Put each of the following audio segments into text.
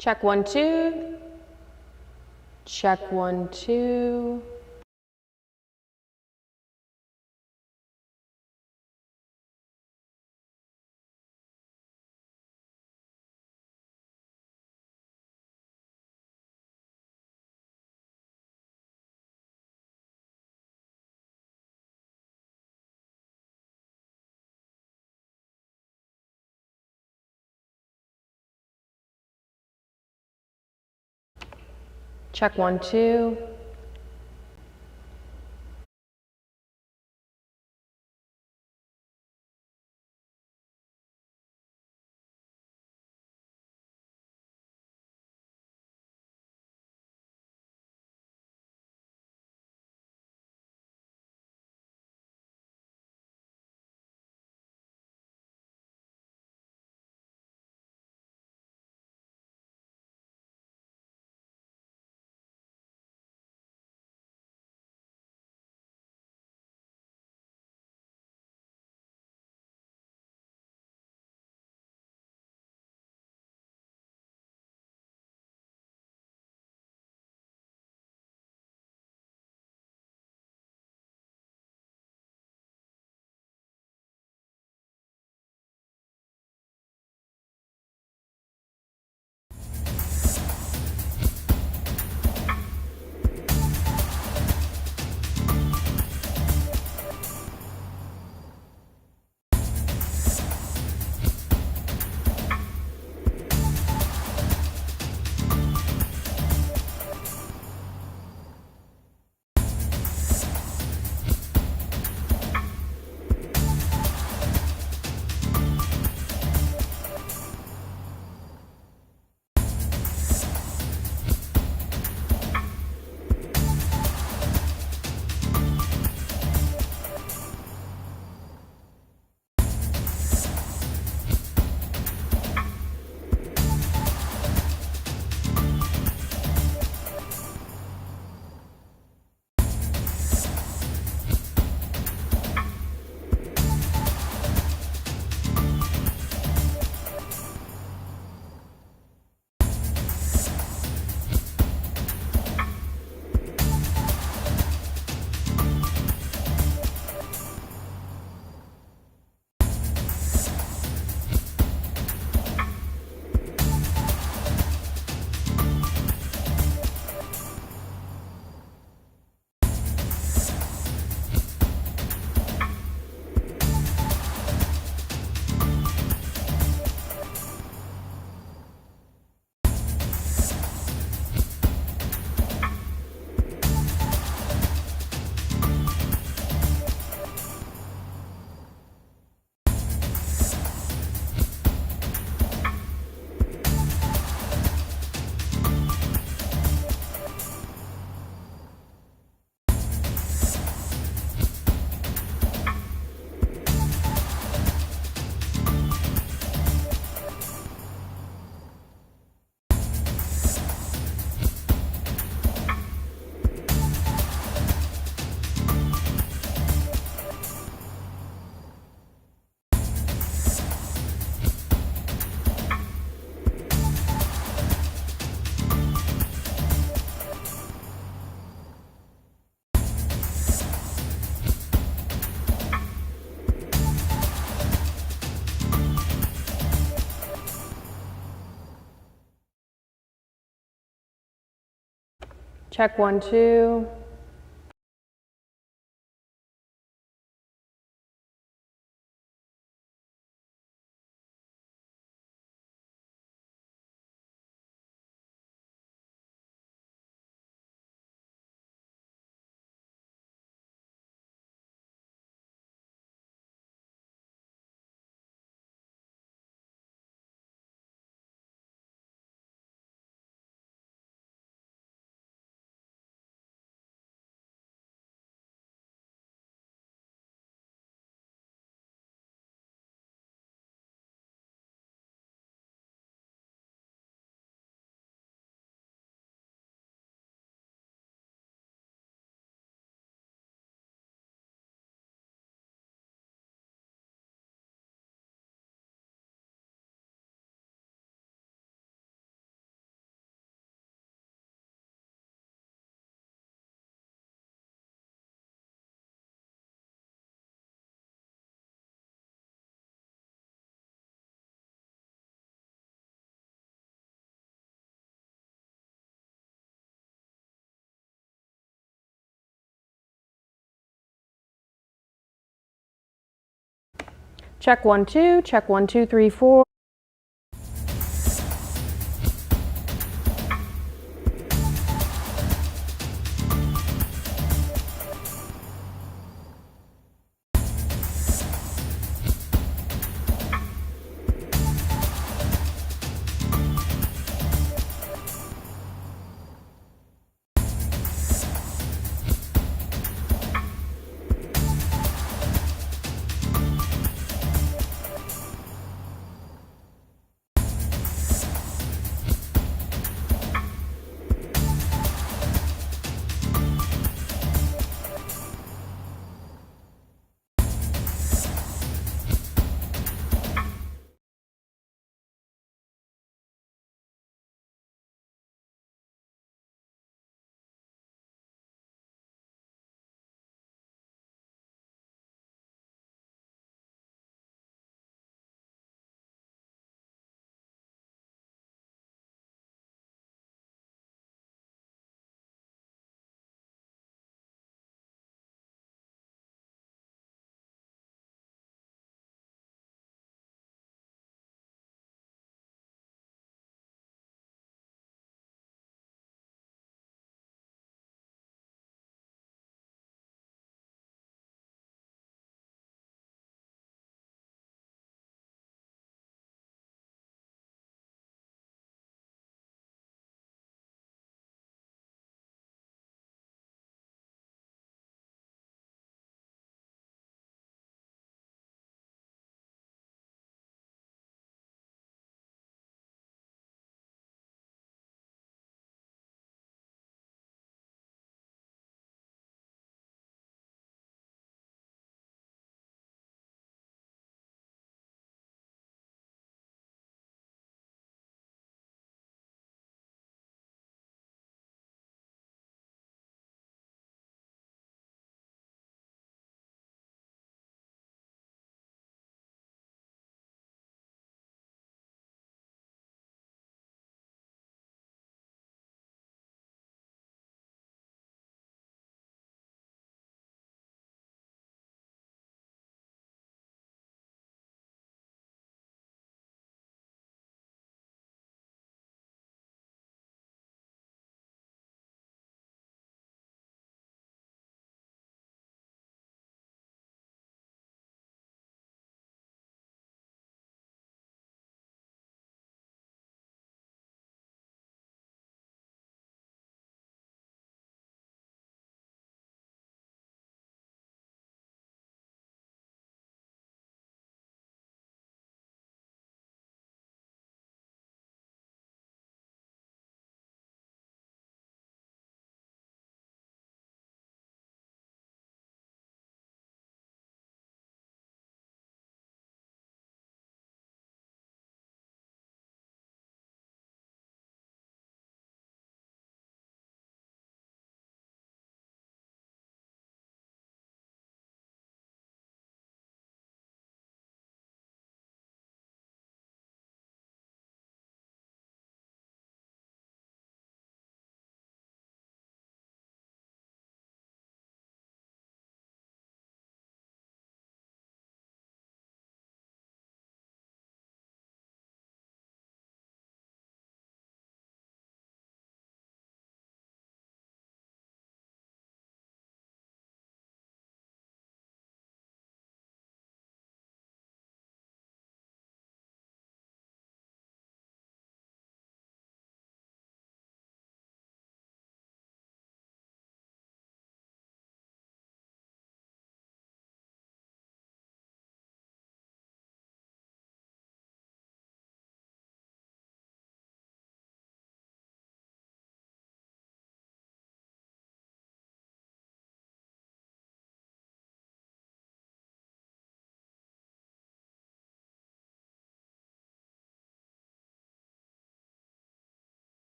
Check 1, 2. Check 1, 2. Check 1, 2. Check 1, 2. Check 1, 2. Check 1, 2, 3, 4.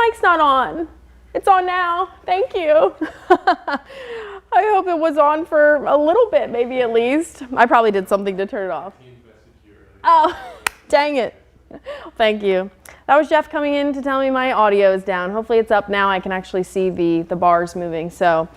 mic's not on. It's on now. Thank you. I hope it was on for a little bit, maybe at least. I probably did something to turn it off. Oh, dang it. Thank you. That was Jeff coming in to tell me my audio is down. Hopefully it's up now. I can actually see the bars moving. So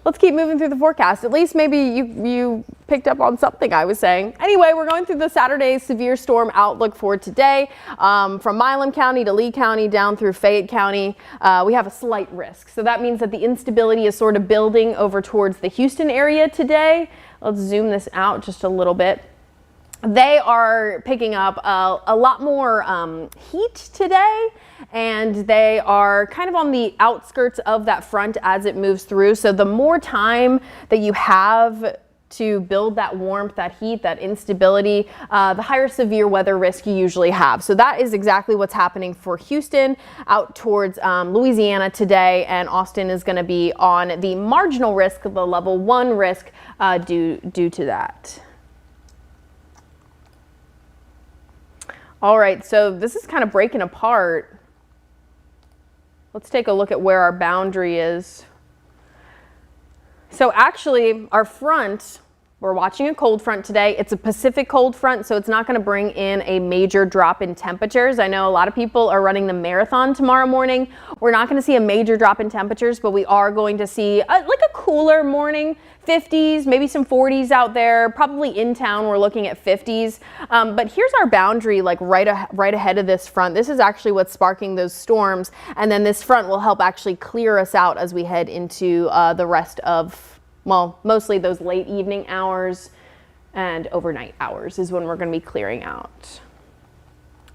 let's keep moving through the forecast. At least maybe you picked up on something I was saying. Anyway, we're going through the Saturday severe storm outlook for today. From Milam County to Lee County down through Fayette County, we have a slight risk. So that means that the instability is sort of building over towards the Houston area today. Let's zoom this out just a little bit. They are picking up a lot more heat today, and they are kind of on the outskirts of that front as it moves through. So the more time that you have to build that warmth, that heat, that instability, the higher severe weather risk you usually have. So that is exactly what's happening for Houston out towards Louisiana today, and Austin is going to be on the marginal risk, the level 1 risk due to that. All right, so this is kind of breaking apart. Let's take a look at where our boundary is. So actually, our front, we're watching a cold front today. It's a Pacific cold front, so it's not going to bring in a major drop in temperatures. I know a lot of people are running the marathon tomorrow morning. We're not going to see a major drop in temperatures, but we are going to see like a cooler morning, 50s, maybe some 40s out there. Probably in town, we're looking at 50s. But here's our boundary, like right ahead of this front. This is actually what's sparking those storms, and then this front will help actually clear us out as we head into the rest of, well, mostly those late evening hours and overnight hours is when we're going to be clearing out.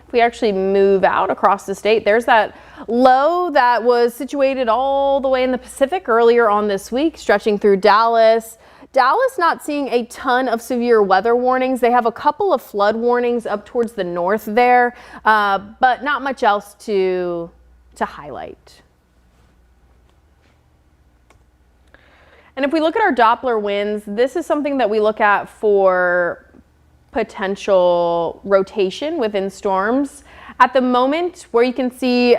If we actually move out across the state, there's that low that was situated all the way in the Pacific earlier on this week, stretching through Dallas. Dallas not seeing a ton of severe weather warnings. They have a couple of flood warnings up towards the north there, but not much else to highlight. And if we look at our Doppler winds, this is something that we look at for potential rotation within storms. At the moment, where you can see,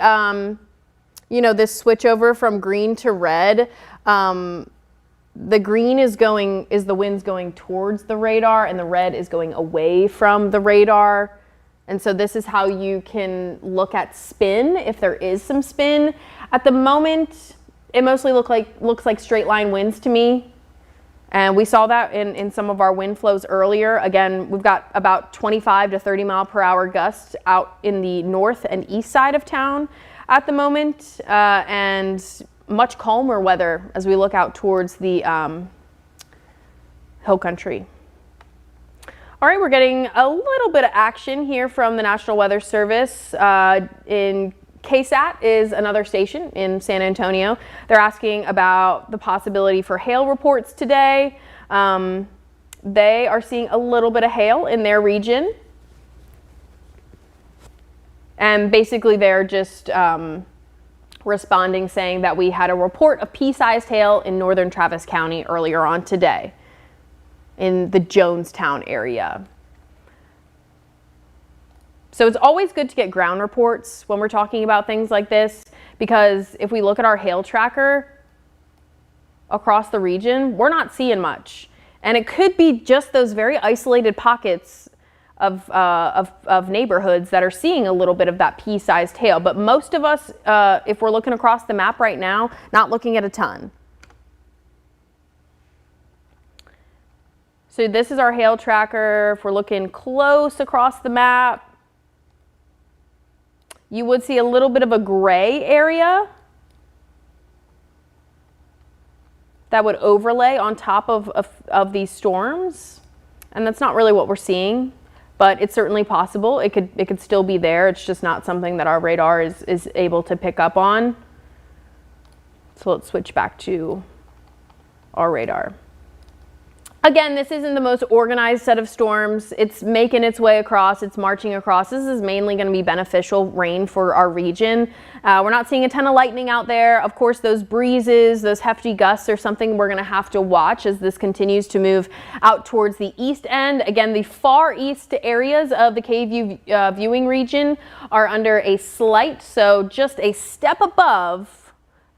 this switch over from green to red, the green is the winds going towards the radar, and the red is going away from the radar. And so this is how you can look at spin, if there is some spin. At the moment, it mostly looks like straight line winds to me. And we saw that in some of our wind flows earlier. Again, we've got about 25 to 30 mile per hour gusts out in the north and east side of town at the moment, and much calmer weather as we look out towards the hill country. All right, we're getting a little bit of action here from the National Weather Service. In KSAT is another station in San Antonio. They're asking about the possibility for hail reports today. They are seeing a little bit of hail in their region. And basically they're just responding, saying that we had a report of pea-sized hail in northern Travis County earlier on today in the Jonestown area. So it's always good to get ground reports when we're talking about things like this, because if we look at our hail tracker across the region, we're not seeing much. And it could be just those very isolated pockets of neighborhoods that are seeing a little bit of that pea-sized hail. But most of us, if we're looking across the map right now, not looking at a ton. So this is our hail tracker. If we're looking close across the map, you would see a little bit of a gray area that would overlay on top of these storms. And that's not really what we're seeing, but it's certainly possible. It could still be there. It's just not something that our radar is able to pick up on. So let's switch back to our radar. Again, this isn't the most organized set of storms. It's making its way across, it's marching across. This is mainly going to be beneficial rain for our region. We're not seeing a ton of lightning out there. Of course, those breezes, those hefty gusts are something we're going to have to watch as this continues to move out towards the east end. Again, the far east areas of the KVU viewing region are under a slight, so just a step above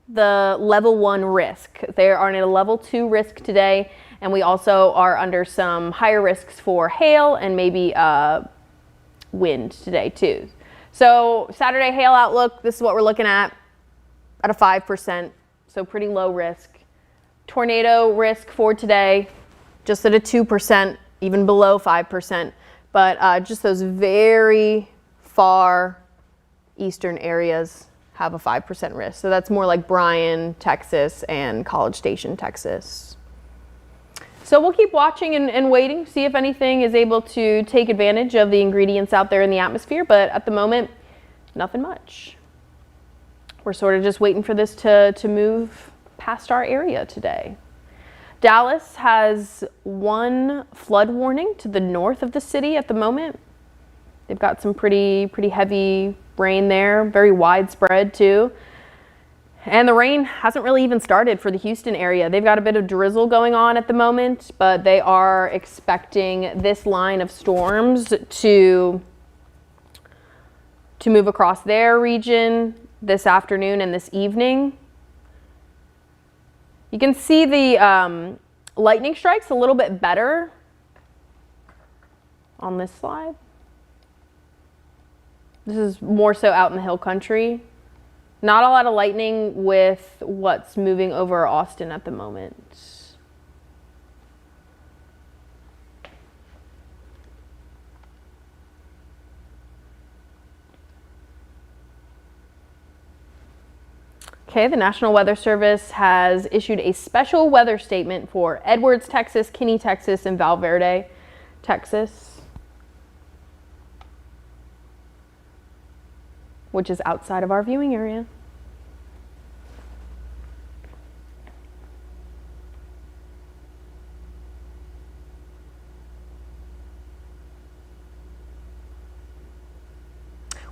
the level 1 risk. They are in a level 2 risk today. And we also are under some higher risks for hail and maybe wind today too. So Saturday hail outlook, this is what we're looking at a 5%, so pretty low risk. Tornado risk for today, just at a 2%, even below 5%. But just those very far eastern areas have a 5% risk. So that's more like Bryan, Texas, and College Station, Texas. So we'll keep watching and waiting, see if anything is able to take advantage of the ingredients out there in the atmosphere, but at the moment, nothing much. We're sort of just waiting for this to move past our area today. Dallas has one flood warning to the north of the city at the moment. They've got some pretty heavy rain there, very widespread too. And the rain hasn't really even started for the Houston area. They've got a bit of drizzle going on at the moment, but they are expecting this line of storms to move across their region this afternoon and this evening. You can see the lightning strikes a little bit better on this slide. This is more so out in the hill country. Not a lot of lightning with what's moving over Austin at the moment. Okay, the National Weather Service has issued a special weather statement for Edwards, Texas, Kinney, Texas, and Val Verde, Texas, which is outside of our viewing area.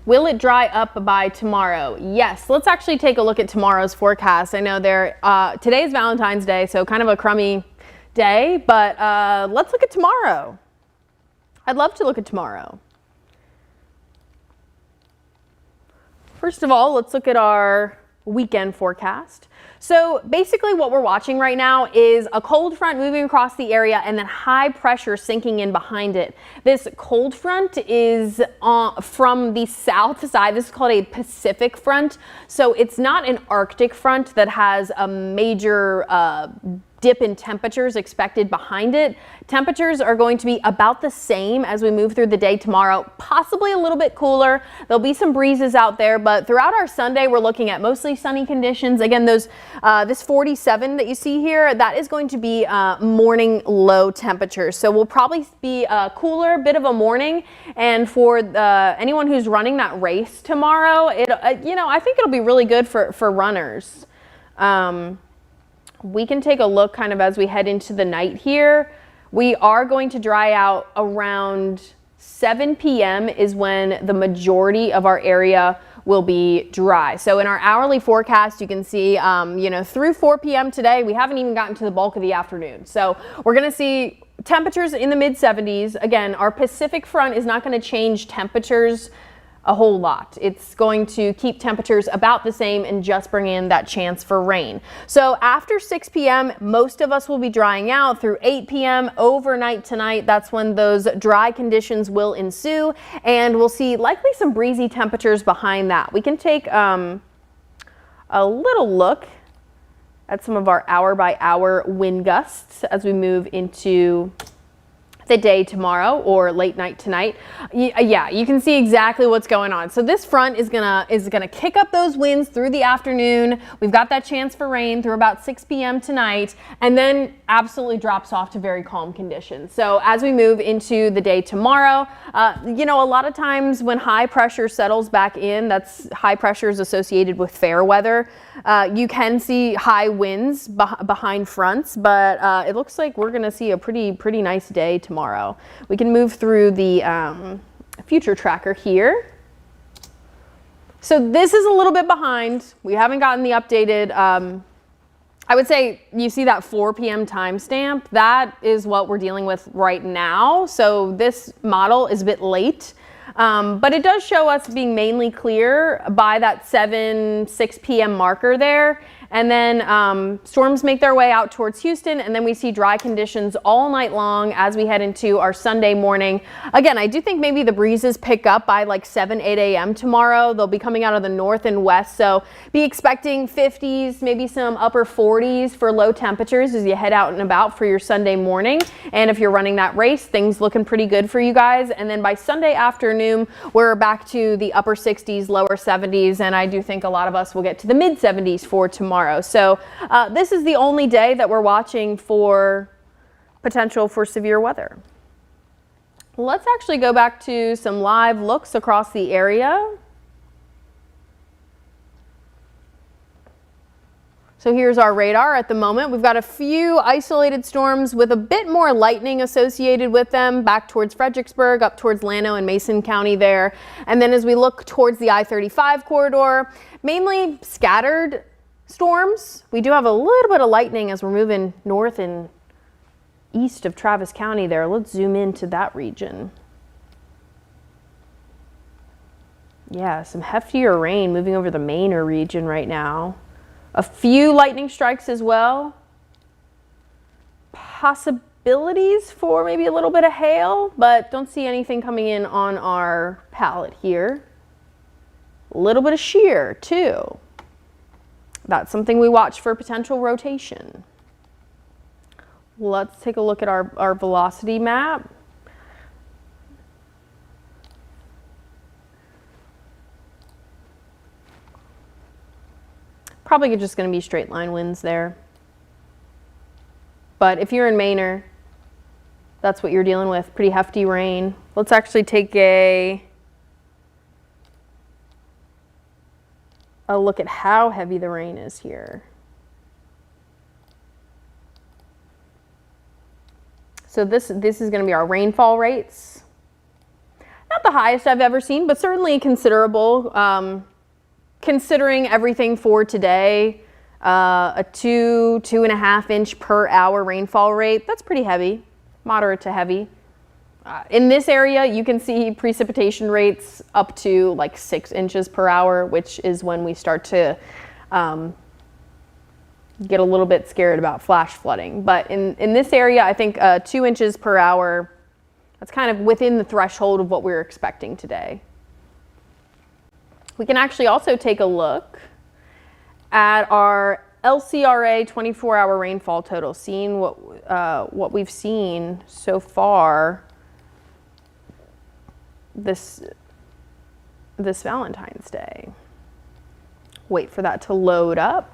Will it dry up by tomorrow? Yes, let's actually take a look at tomorrow's forecast. I know today's Valentine's Day, so kind of a crummy day, but let's look at tomorrow. I'd love to look at tomorrow. First of all, let's look at our weekend forecast. So basically what we're watching right now is a cold front moving across the area and then high pressure sinking in behind it. This cold front is from the south side. This is called a Pacific front. So it's not an Arctic front that has a major dip in temperatures expected behind it. Temperatures are going to be about the same as we move through the day tomorrow, possibly a little bit cooler. There'll be some breezes out there, but throughout our Sunday, we're looking at mostly sunny conditions. Again, this 47 that you see here, that is going to be morning low temperatures. So we'll probably be a cooler bit of a morning. And for anyone who's running that race tomorrow, I think it'll be really good for runners. We can take a look kind of as we head into the night here. We are going to dry out around 7 p.m. is when the majority of our area will be dry. So in our hourly forecast, you can see, through 4 p.m. today, we haven't even gotten to the bulk of the afternoon. So we're going to see temperatures in the mid 70s. Again, our Pacific front is not going to change temperatures a whole lot. It's going to keep temperatures about the same and just bring in that chance for rain. So after 6 p.m., most of us will be drying out through 8 p.m. overnight tonight. That's when those dry conditions will ensue, and we'll see likely some breezy temperatures behind that. We can take a little look at some of our hour by hour wind gusts as we move into the day tomorrow or late night tonight, yeah, you can see exactly what's going on. So this front is gonna kick up those winds through the afternoon. We've got that chance for rain through about 6 p.m. tonight, and then absolutely drops off to very calm conditions. So as we move into the day tomorrow, you know, a lot of times when high pressure settles back in, that's high pressure is associated with fair weather. You can see high winds behind fronts, but it looks like we're gonna see a pretty nice day tomorrow. We can move through the future tracker here. So this is a little bit behind. We haven't gotten the updated, I would say you see that 4 p.m. timestamp. That is what we're dealing with right now. So this model is a bit late. But it does show us being mainly clear by that 6 p.m. marker there. And then storms make their way out towards Houston, and then we see dry conditions all night long as we head into our Sunday morning. Again, I do think maybe the breezes pick up by like 8 a.m. tomorrow. They'll be coming out of the north and west, so be expecting 50s, maybe some upper 40s for low temperatures as you head out and about for your Sunday morning. And if you're running that race, things looking pretty good for you guys. And then by Sunday afternoon, we're back to the upper 60s, lower 70s, and I do think a lot of us will get to the mid 70s for tomorrow. So this is the only day that we're watching for potential for severe weather. Let's actually go back to some live looks across the area. So here's our radar at the moment. We've got a few isolated storms with a bit more lightning associated with them back towards Fredericksburg, up towards Llano and Mason County there. And then as we look towards the I-35 corridor, mainly scattered storms. We do have a little bit of lightning as we're moving north and east of Travis County there. Let's zoom into that region. Yeah, some heftier rain moving over the Manor region right now. A few lightning strikes as well. Possibilities for maybe a little bit of hail, but don't see anything coming in on our palette here. A little bit of shear too. That's something we watch for potential rotation. Let's take a look at our velocity map. Probably just going to be straight line winds there. But if you're in Manor, that's what you're dealing with, pretty hefty rain. Let's actually take a look at how heavy the rain is here. So this is going to be our rainfall rates. Not the highest I've ever seen, but certainly considerable. Considering everything for today, a 2.5 inch per hour rainfall rate, that's pretty heavy, moderate to heavy. In this area, you can see precipitation rates up to like 6 inches per hour, which is when we start to get a little bit scared about flash flooding. But in this area, I think 2 inches per hour, that's kind of within the threshold of what we're expecting today. We can actually also take a look at our LCRA 24-hour rainfall total, seeing what we've seen so far this Valentine's Day. Wait for that to load up.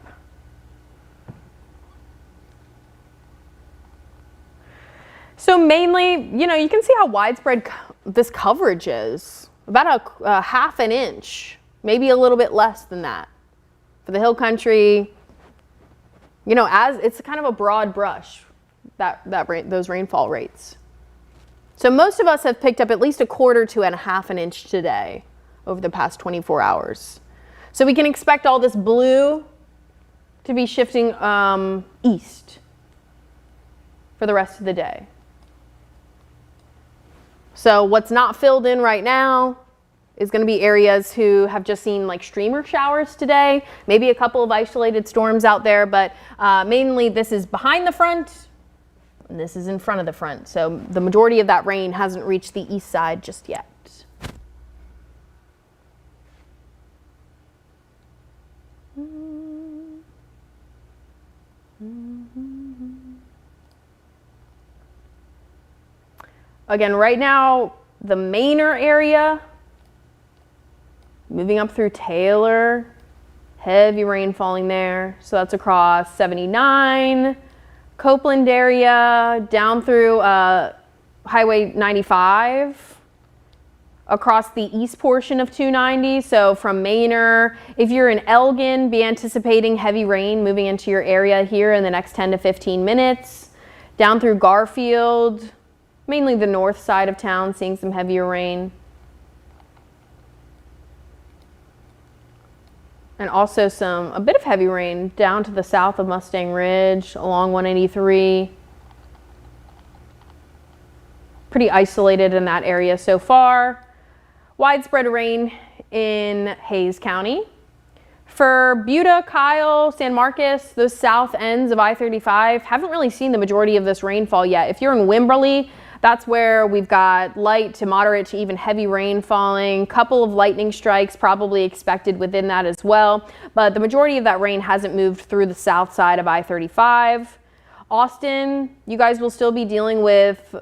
So mainly, you know, you can see how widespread this coverage is. About a half an inch, maybe a little bit less than that. For the hill country, you know, as it's kind of a broad brush, those rainfall rates. So most of us have picked up at least 1/4 to 1/2 inch today over the past 24 hours. So we can expect all this blue to be shifting east for the rest of the day. So what's not filled in right now is going to be areas who have just seen like streamer showers today, maybe a couple of isolated storms out there, but mainly this is behind the front and this is in front of the front. So the majority of that rain hasn't reached the east side just yet. Again, right now, the Manor area, moving up through Taylor, heavy rain falling there. So that's across 79, Copeland area, down through Highway 95, across the east portion of 290. So from Manor, if you're in Elgin, be anticipating heavy rain moving into your area here in the next 10 to 15 minutes. Down through Garfield, mainly the north side of town, seeing some heavier rain. And also a bit of heavy rain down to the south of Mustang Ridge along 183. Pretty isolated in that area so far. Widespread rain in Hayes County. For Buda, Kyle, San Marcos, those south ends of I-35, haven't really seen the majority of this rainfall yet. If you're in Wimberley, that's where we've got light to moderate to even heavy rain falling. Couple of lightning strikes probably expected within that as well. But the majority of that rain hasn't moved through the south side of I-35. Austin, you guys will still be dealing with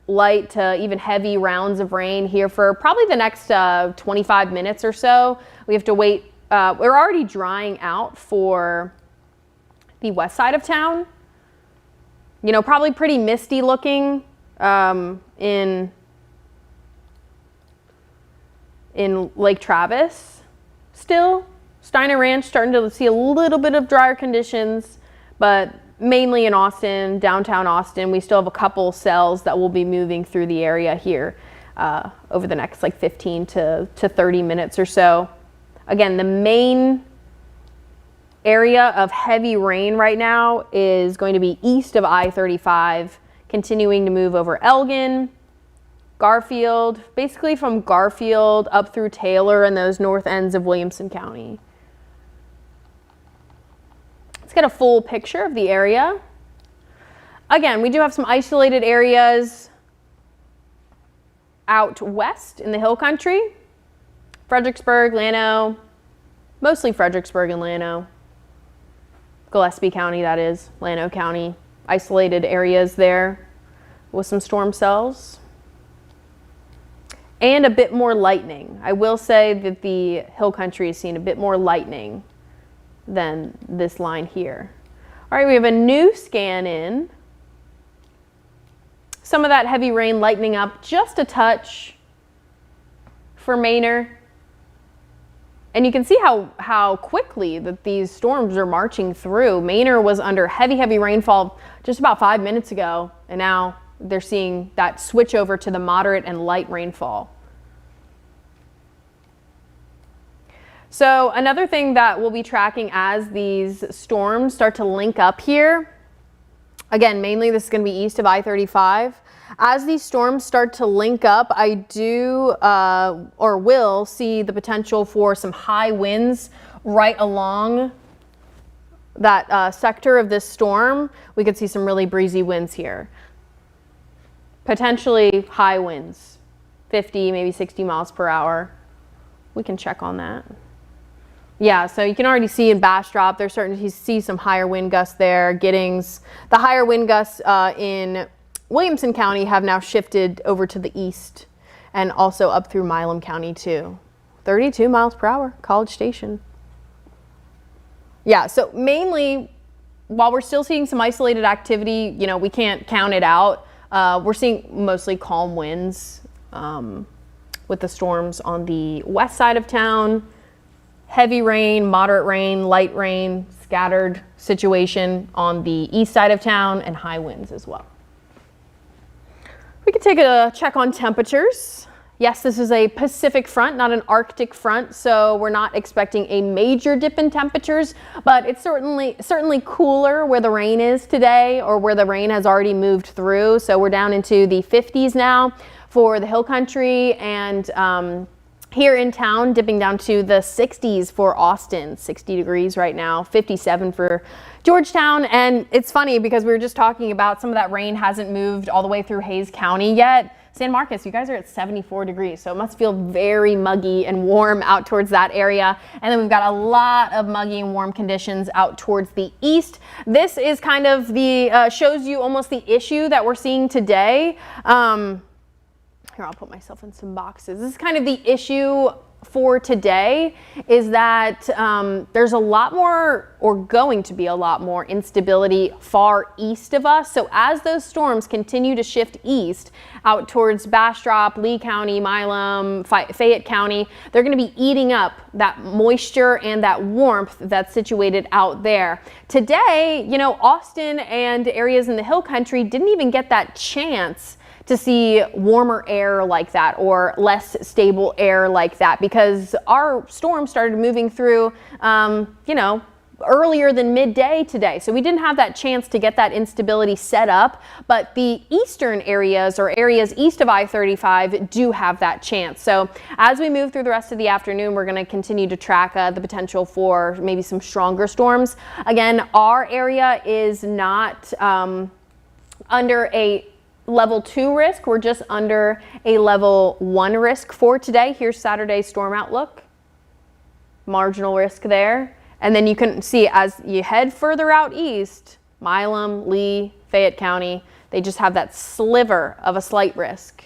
light to even heavy rounds of rain here for probably the next 25 minutes or so. We have to wait. We're already drying out for the west side of town. You know, probably pretty misty looking in Lake Travis still. Steiner Ranch starting to see a little bit of drier conditions, but mainly in Austin, downtown Austin, we still have a couple cells that will be moving through the area here over the next like 15 to 30 minutes or so. Again, the main area of heavy rain right now is going to be east of I-35, continuing to move over Elgin, Garfield, basically from Garfield up through Taylor and those north ends of Williamson County. Let's get a full picture of the area. Again, we do have some isolated areas out west in the hill country. Fredericksburg, Llano, mostly Fredericksburg and Llano. Gillespie County, that is, Llano County. Isolated areas there with some storm cells. And a bit more lightning. I will say that the hill country has seen a bit more lightning than this line here. All right, we have a new scan in. Some of that heavy rain lightening up just a touch for Manor. And you can see how quickly that these storms are marching through. Manor was under heavy rainfall just about 5 minutes ago, and now they're seeing that switch over to the moderate and light rainfall. So another thing that we'll be tracking as these storms start to link up here, again, mainly this is going to be east of I-35. As these storms start to link up, I do or will see the potential for some high winds right along that sector of this storm. We could see some really breezy winds here. Potentially high winds, 50, maybe 60 miles per hour. We can check on that. Yeah, so you can already see in Bastrop, they're starting to see some higher wind gusts there. Giddings, the higher wind gusts in Williamson County have now shifted over to the east and also up through Milam County too. 32 miles per hour, College Station. Yeah, so mainly while we're still seeing some isolated activity, you know, we can't count it out. We're seeing mostly calm winds with the storms on the west side of town. Heavy rain, moderate rain, light rain, scattered situation on the east side of town, and high winds as well. We could take a check on temperatures. Yes, this is a Pacific front, not an Arctic front, so we're not expecting a major dip in temperatures, but it's certainly cooler where the rain is today or where the rain has already moved through. So we're down into the 50s now for the hill country, and here in town dipping down to the 60s for Austin, 60 degrees right now, 57 for Georgetown. And it's funny because we were just talking about some of that rain hasn't moved all the way through Hayes County yet. San Marcos, you guys are at 74 degrees, so it must feel very muggy and warm out towards that area. And then we've got a lot of muggy and warm conditions out towards the east. This is kind of the, shows you almost the issue that we're seeing today. Here, I'll put myself in some boxes. This is kind of the issue for today, is that there's a lot more, or going to be a lot more, instability far east of us. So as those storms continue to shift east out towards Bastrop, Lee County, Milam, Fayette County, they're going to be eating up that moisture and that warmth that's situated out there. Today, you know, Austin and areas in the hill country didn't even get that chance to see warmer air like that, or less stable air like that, because our storm started moving through, you know, earlier than midday today. So we didn't have that chance to get that instability set up, but the eastern areas, or areas east of I-35, do have that chance. So as we move through the rest of the afternoon, we're going to continue to track the potential for maybe some stronger storms. Again, our area is not under a level 2 risk. We're just under a level 1 risk for today. Here's Saturday's storm outlook. Marginal risk there. And then you can see as you head further out east, Milam, Lee, Fayette County, they just have that sliver of a slight risk.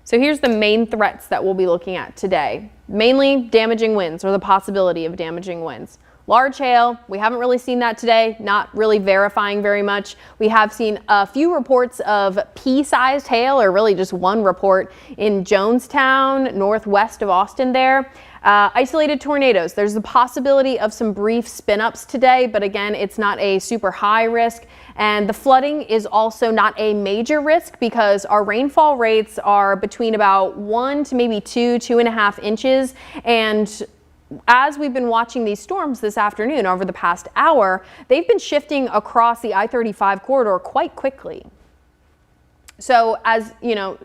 So here's the main threats that we'll be looking at today. Mainly damaging winds, or the possibility of damaging winds. Large hail, we haven't really seen that today, not really verifying very much. We have seen a few reports of pea-sized hail, or really just one report in Jonestown, northwest of Austin there. Isolated tornadoes, there's the possibility of some brief spin-ups today, but again, it's not a super high risk. And the flooding is also not a major risk, because our rainfall rates are between about 1 to maybe 2.5 inches. And as we've been watching these storms this afternoon over the past hour, they've been shifting across the I-35 corridor quite quickly. So as you know,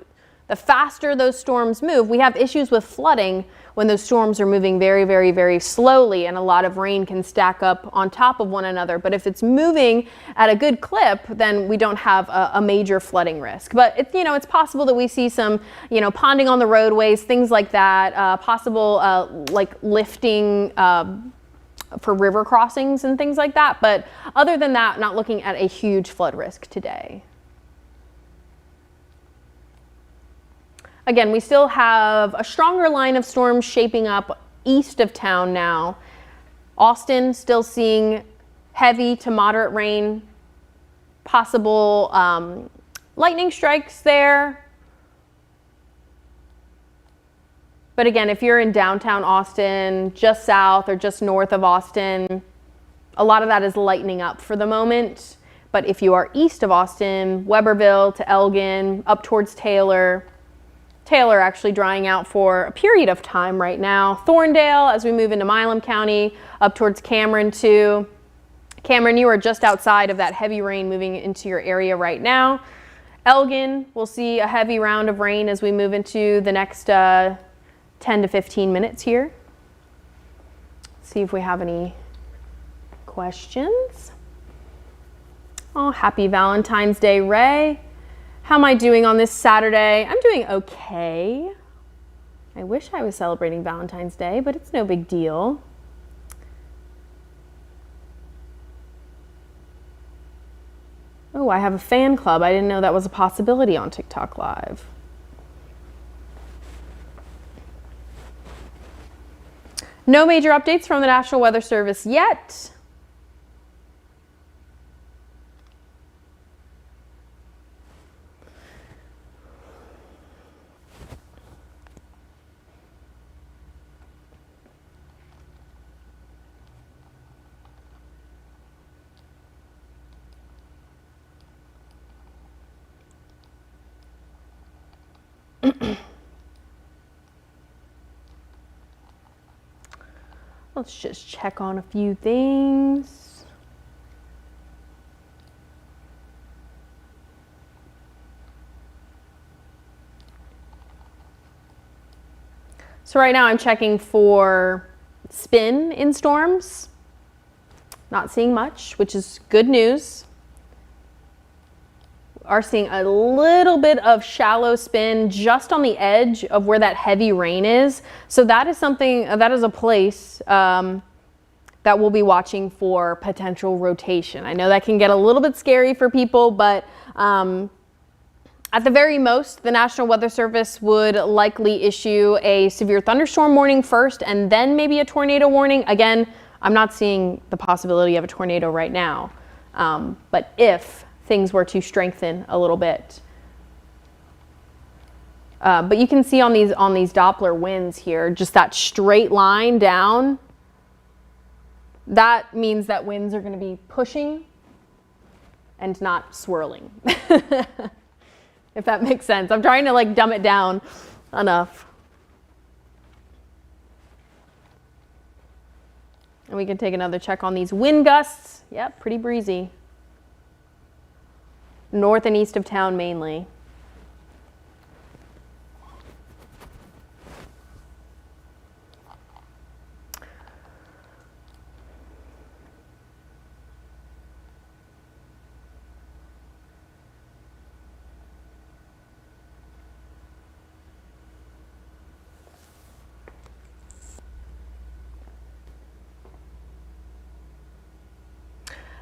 the faster those storms move, we have issues with flooding when those storms are moving very, very, very slowly, and a lot of rain can stack up on top of one another. But if it's moving at a good clip, then we don't have a major flooding risk. But it's, you know, it's possible that we see some, you know, ponding on the roadways, things like that, possible like lifting for river crossings and things like that. But other than that, not looking at a huge flood risk today. Again, we still have a stronger line of storms shaping up east of town now. Austin still seeing heavy to moderate rain, possible lightning strikes there. But again, if you're in downtown Austin, just south or just north of Austin, a lot of that is lightening up for the moment. But if you are east of Austin, Weberville to Elgin, up towards Taylor actually drying out for a period of time right now. Thorndale, as we move into Milam County, up towards Cameron too. Cameron, you are just outside of that heavy rain moving into your area right now. Elgin, we'll see a heavy round of rain as we move into the next 10 to 15 minutes here. Let's see if we have any questions. Oh, happy Valentine's Day, Ray. How am I doing on this Saturday? I'm doing okay. I wish I was celebrating Valentine's Day, but it's no big deal. Oh, I have a fan club. I didn't know that was a possibility on TikTok Live. No major updates from the National Weather Service yet. Let's just check on a few things. So right now I'm checking for spin in storms. Not seeing much, which is good news. Are seeing a little bit of shallow spin just on the edge of where that heavy rain is. So that is something, that is a place that we'll be watching for potential rotation. I know that can get a little bit scary for people, but at the very most, the National Weather Service would likely issue a severe thunderstorm warning first and then maybe a tornado warning. Again, I'm not seeing the possibility of a tornado right now, but if things were to strengthen a little bit. But you can see on these Doppler winds here, just that straight line down, that means that winds are going to be pushing and not swirling. If that makes sense. I'm trying to like dumb it down enough. And we can take another check on these wind gusts. Yep, pretty breezy. North and east of town mainly.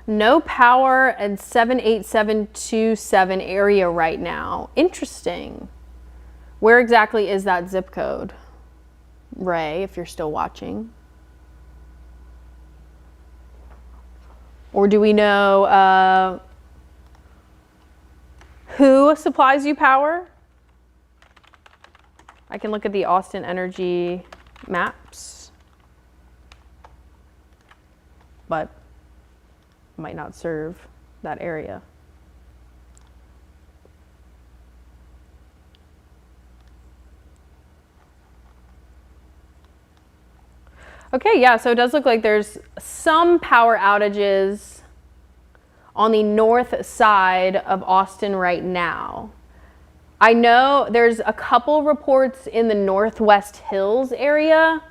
No power at 78727 area right now. Interesting. Where exactly is that zip code? Ray, if you're still watching. Or do we know who supplies you power? I can look at the Austin Energy maps, but might not serve that area. Okay, yeah, so it does look like there's some power outages on the north side of Austin right now. I know there's a couple reports in the Northwest Hills area,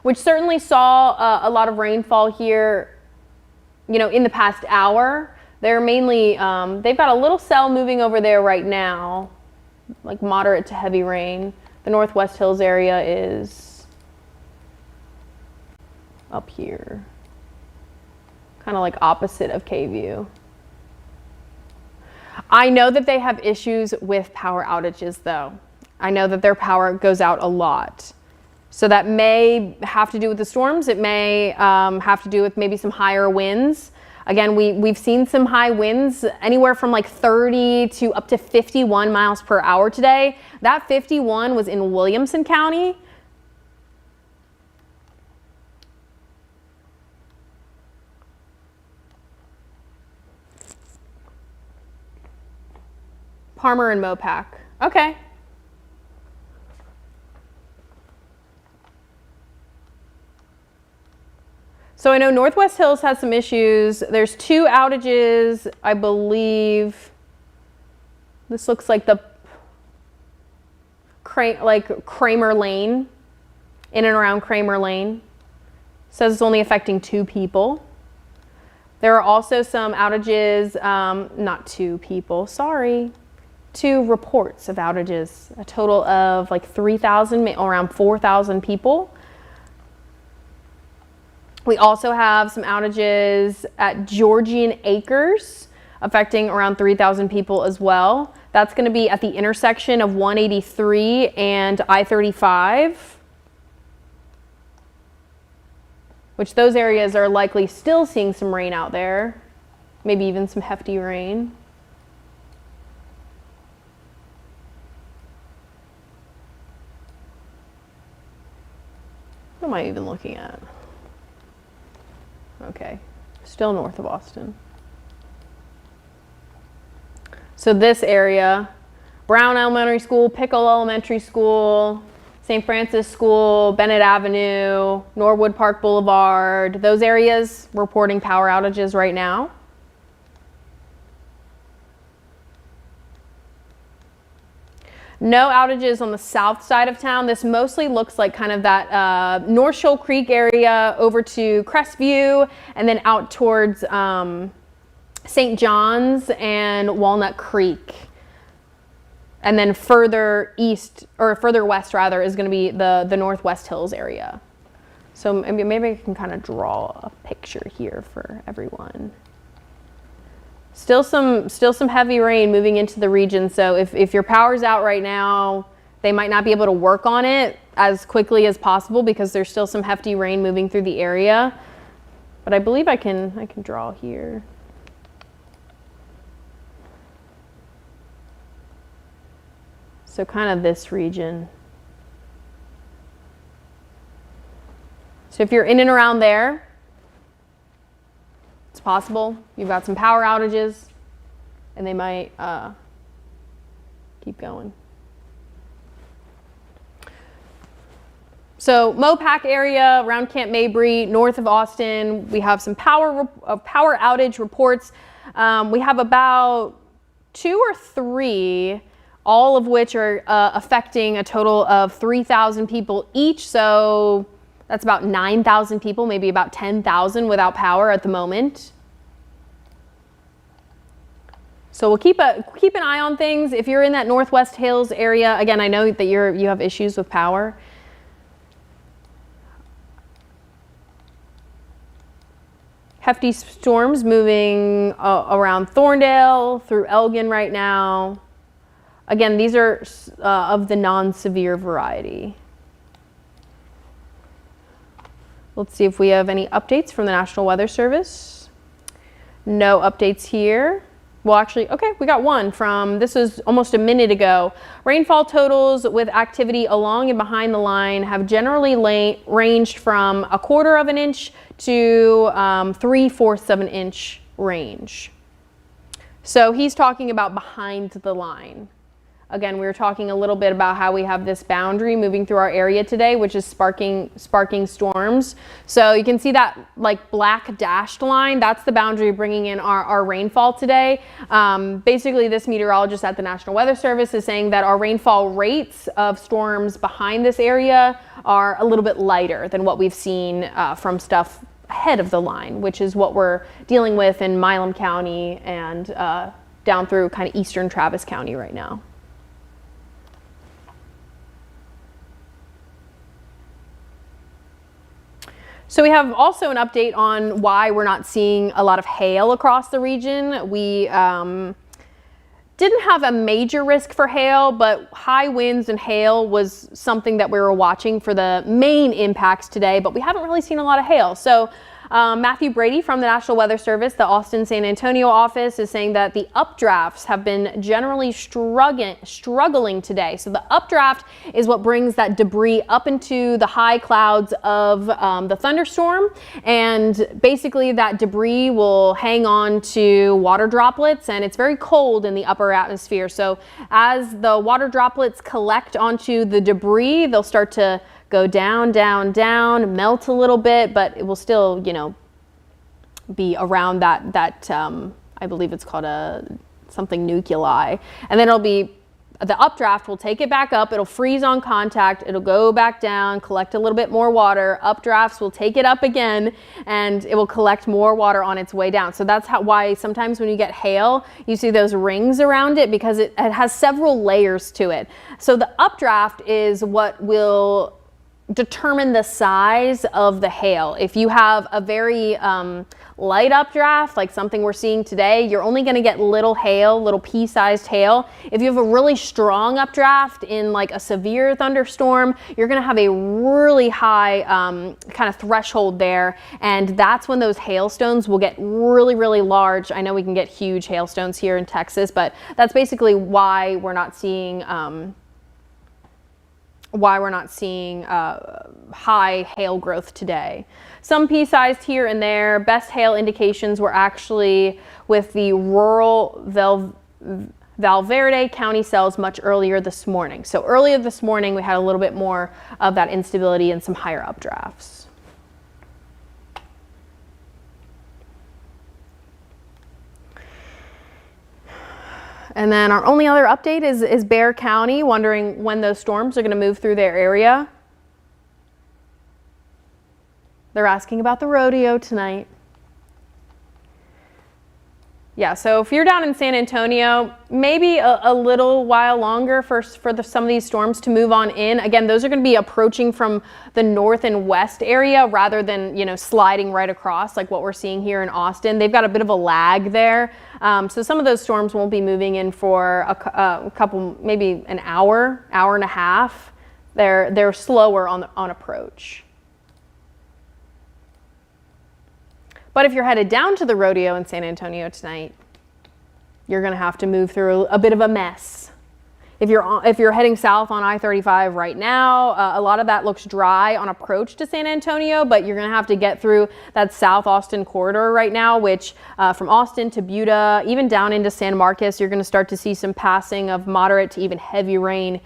which certainly saw a lot of rainfall here, you know, in the past hour. They're mainly, they've got a little cell moving over there right now, like moderate to heavy rain. The Northwest Hills area is up here, kind of like opposite of K-View. I know that they have issues with power outages though. I know that their power goes out a lot. So that may have to do with the storms. It may have to do with maybe some higher winds. Again, we've seen some high winds, anywhere from like 30 to up to 51 miles per hour today. That 51 was in Williamson County. Palmer and Mopac. Okay. So I know Northwest Hills has some issues. There's 2 outages, I believe. This looks like the Kramer Lane, in and around Kramer Lane. Says it's only affecting 2 people. There are also some outages, not 2 people, sorry. 2 reports of outages, a total of like 3,000, around 4,000 people. We also have some outages at Georgian Acres, affecting around 3,000 people as well. That's going to be at the intersection of 183 and I-35, which those areas are likely still seeing some rain out there, maybe even some hefty rain. What am I even looking at? Okay, still north of Austin. So this area, Brown Elementary School, Pickle Elementary School, St. Francis School, Bennett Avenue, Norwood Park Boulevard, those areas reporting power outages right now. No outages on the south side of town. This mostly looks like kind of that North Shoal Creek area over to Crestview and then out towards St. John's and Walnut Creek. And then further east, or further west rather, is going to be the Northwest Hills area. So maybe I can kind of draw a picture here for everyone. Still some heavy rain moving into the region. So if your power's out right now, they might not be able to work on it as quickly as possible because there's still some hefty rain moving through the area. But I believe I can draw here. So kind of this region. So if you're in and around there, it's possible you've got some power outages and they might keep going. So Mopac area around Camp Mabry, north of Austin, we have some power outage reports. We have about 2 or 3, all of which are affecting a total of 3,000 people each. So that's about 9,000 people, maybe about 10,000 without power at the moment. So we'll keep an eye on things. If you're in that Northwest Hills area, again, I know that you have issues with power. Hefty storms moving around Thorndale through Elgin right now. Again, these are of the non-severe variety. Let's see if we have any updates from the National Weather Service. No updates here. Well, actually, okay, we got one from, this was almost a minute ago. Rainfall totals with activity along and behind the line have generally ranged from 1/4 of an inch to 3/4 of an inch range. So he's talking about behind the line. Again, we were talking a little bit about how we have this boundary moving through our area today, which is sparking storms. So you can see that like black dashed line, that's the boundary bringing in our rainfall today. Basically, this meteorologist at the National Weather Service is saying that our rainfall rates of storms behind this area are a little bit lighter than what we've seen from stuff ahead of the line, which is what we're dealing with in Milam County and down through kind of eastern Travis County right now. So we have also an update on why we're not seeing a lot of hail across the region. We didn't have a major risk for hail, but high winds and hail was something that we were watching for the main impacts today, but we haven't really seen a lot of hail. So Matthew Brady from the National Weather Service, the Austin San Antonio office, is saying that the updrafts have been generally struggling today. So the updraft is what brings that debris up into the high clouds of the thunderstorm, and basically that debris will hang on to water droplets, and it's very cold in the upper atmosphere. So as the water droplets collect onto the debris, they'll start to go down, down, down, melt a little bit, but it will still, you know, be around that I believe it's called something nuclei. And then it'll be, the updraft will take it back up, it'll freeze on contact, it'll go back down, collect a little bit more water, updrafts will take it up again, and it will collect more water on its way down. So that's why sometimes when you get hail, you see those rings around it, because it has several layers to it. So the updraft is what will determine the size of the hail. If you have a very light updraft, like something we're seeing today, you're only going to get little hail, little pea-sized hail. If you have a really strong updraft in like a severe thunderstorm, you're going to have a really high kind of threshold there, and that's when those hailstones will get really, really large. I know we can get huge hailstones here in Texas, but that's basically why we're not seeing high hail growth today. Some pea-sized here and there. Best hail indications were actually with the rural Valverde County cells much earlier this morning. So earlier this morning, we had a little bit more of that instability and some higher updrafts. And then our only other update is Bexar County, wondering when those storms are going to move through their area. They're asking about the rodeo tonight. Yeah, so if you're down in San Antonio, maybe a little while longer for some of these storms to move on in. Again, those are going to be approaching from the north and west area rather than, you know, sliding right across like what we're seeing here in Austin. They've got a bit of a lag there. So some of those storms won't be moving in for a couple, maybe an hour, hour and a half. They're slower on approach. But if you're headed down to the rodeo in San Antonio tonight, you're going to have to move through a bit of a mess. If you're heading south on I-35 right now, a lot of that looks dry on approach to San Antonio, but you're going to have to get through that South Austin corridor right now, which from Austin to Buda, even down into San Marcos, you're going to start to see some passing of moderate to even heavy rain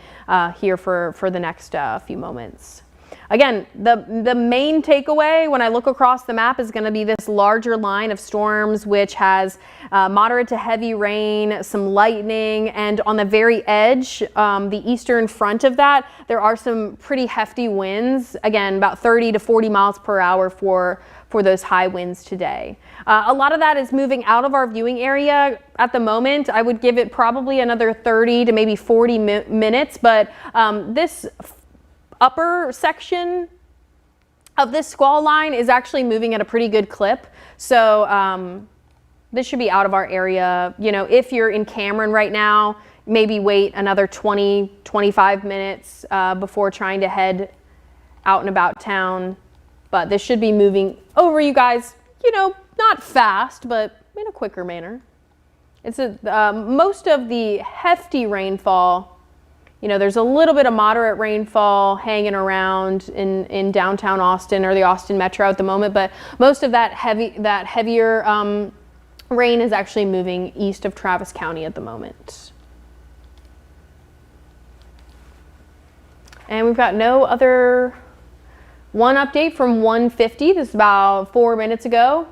here for the next few moments. Again, the main takeaway when I look across the map is going to be this larger line of storms, which has moderate to heavy rain, some lightning, and on the very edge, the eastern front of that, there are some pretty hefty winds. Again, about 30 to 40 miles per hour for those high winds today. A lot of that is moving out of our viewing area at the moment. I would give it probably another 30 to maybe 40 minutes, but this upper section of this squall line is actually moving at a pretty good clip. So this should be out of our area. You know, if you're in Cameron right now, maybe wait another 20, 25 minutes before trying to head out and about town. But this should be moving over you guys, you know, not fast, but in a quicker manner. It's most of the hefty rainfall. You know, there's a little bit of moderate rainfall hanging around in downtown Austin or the Austin Metro at the moment, but most of that heavier rain is actually moving east of Travis County at the moment. And we've got no other one update from 150. This is about 4 minutes ago.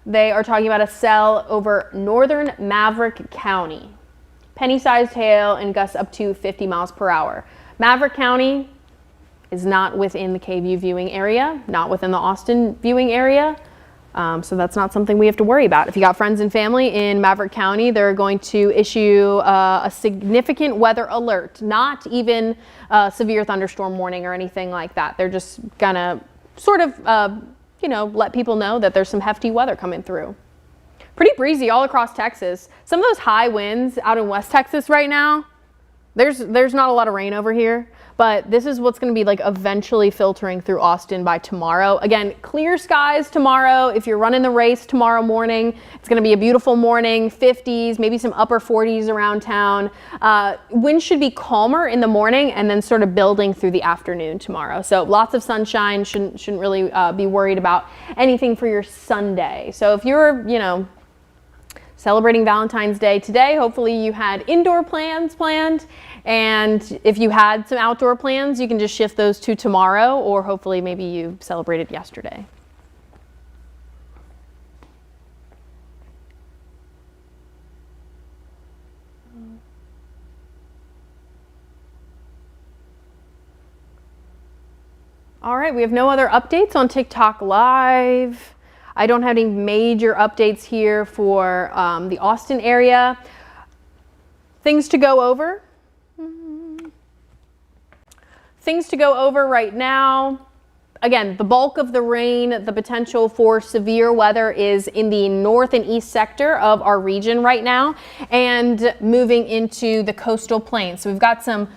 They are talking about a cell over northern Maverick County. Penny-sized hail and gusts up to 50 miles per hour. Maverick County is not within the KVUE viewing area, not within the Austin viewing area. So that's not something we have to worry about. If you got friends and family in Maverick County, they're going to issue a significant weather alert, not even a severe thunderstorm warning or anything like that. They're just gonna sort of, you know, let people know that there's some hefty weather coming through. Pretty breezy all across Texas. Some of those high winds out in West Texas right now, there's not a lot of rain over here, but this is what's going to be like eventually filtering through Austin by tomorrow. Again, clear skies tomorrow. If you're running the race tomorrow morning, it's going to be a beautiful morning, 50s, maybe some upper 40s around town. Winds should be calmer in the morning and then sort of building through the afternoon tomorrow. So lots of sunshine, shouldn't really be worried about anything for your Sunday. So if you're, you know, celebrating Valentine's Day today, hopefully you had indoor plans planned, and if you had some outdoor plans, you can just shift those to tomorrow, or hopefully maybe you celebrated yesterday. All right, we have no other updates on TikTok Live. I don't have any major updates here for the Austin area. Things to go over. Things to go over right now. Again, the bulk of the rain, the potential for severe weather is in the north and east sector of our region right now and moving into the coastal plains. So we've got some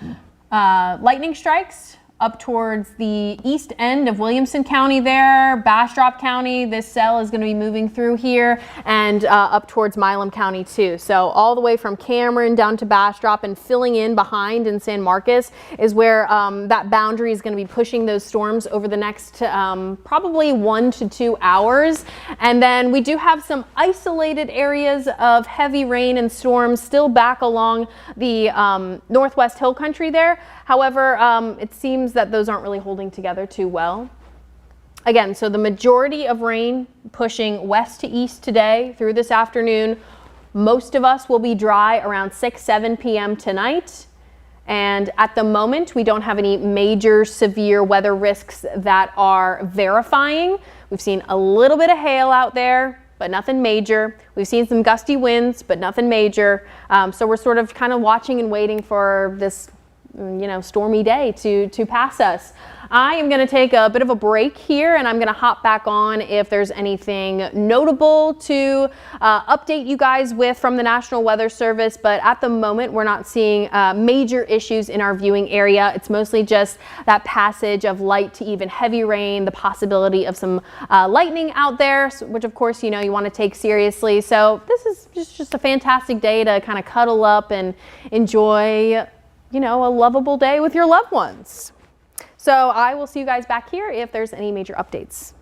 lightning strikes up towards the east end of Williamson County there, Bastrop County. This cell is going to be moving through here and up towards Milam County too. So all the way from Cameron down to Bastrop and filling in behind in San Marcos is where that boundary is going to be pushing those storms over the next probably 1 to 2 hours. And then we do have some isolated areas of heavy rain and storms still back along the Northwest Hill Country there. However, it seems that those aren't really holding together too well. Again, so the majority of rain pushing west to east today through this afternoon, Most of us will be dry around 6-7 p.m. tonight. And at the moment, we don't have any major severe weather risks that are verifying. We've seen a little bit of hail out there, but nothing major. We've seen some gusty winds, but nothing major. So we're sort of kind of watching and waiting for this, stormy day to pass us. I am going to take a bit of a break here, and I'm going to hop back on if there's anything notable to update you guys with from the National Weather Service. But at the moment, we're not seeing major issues in our viewing area. It's mostly just that passage of light to even heavy rain, the possibility of some lightning out there, which of course, you want to take seriously. So this is just a fantastic day to kind of cuddle up and enjoy, a lovable day with your loved ones. So I will see you guys back here if there's any major updates.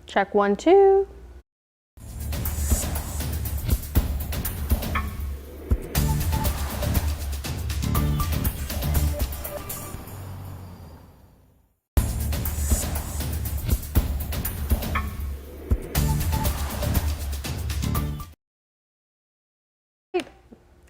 Check 1, 2.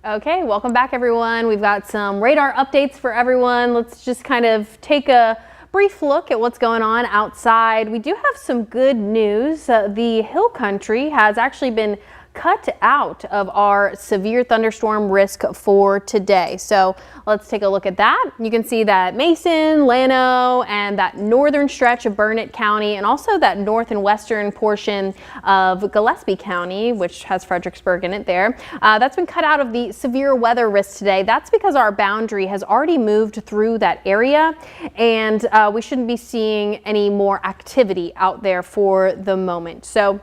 Okay, welcome back everyone. We've got some radar updates for everyone. Let's just kind of take a brief look at what's going on outside. We do have some good news. The hill country has actually been cut out of our severe thunderstorm risk for today. So let's take a look at that. You can see that Mason, Llano, and that northern stretch of Burnett County, and also that north and western portion of Gillespie County, which has Fredericksburg in it there, that's been cut out of the severe weather risk today. That's because our boundary has already moved through that area, and we shouldn't be seeing any more activity out there for the moment. So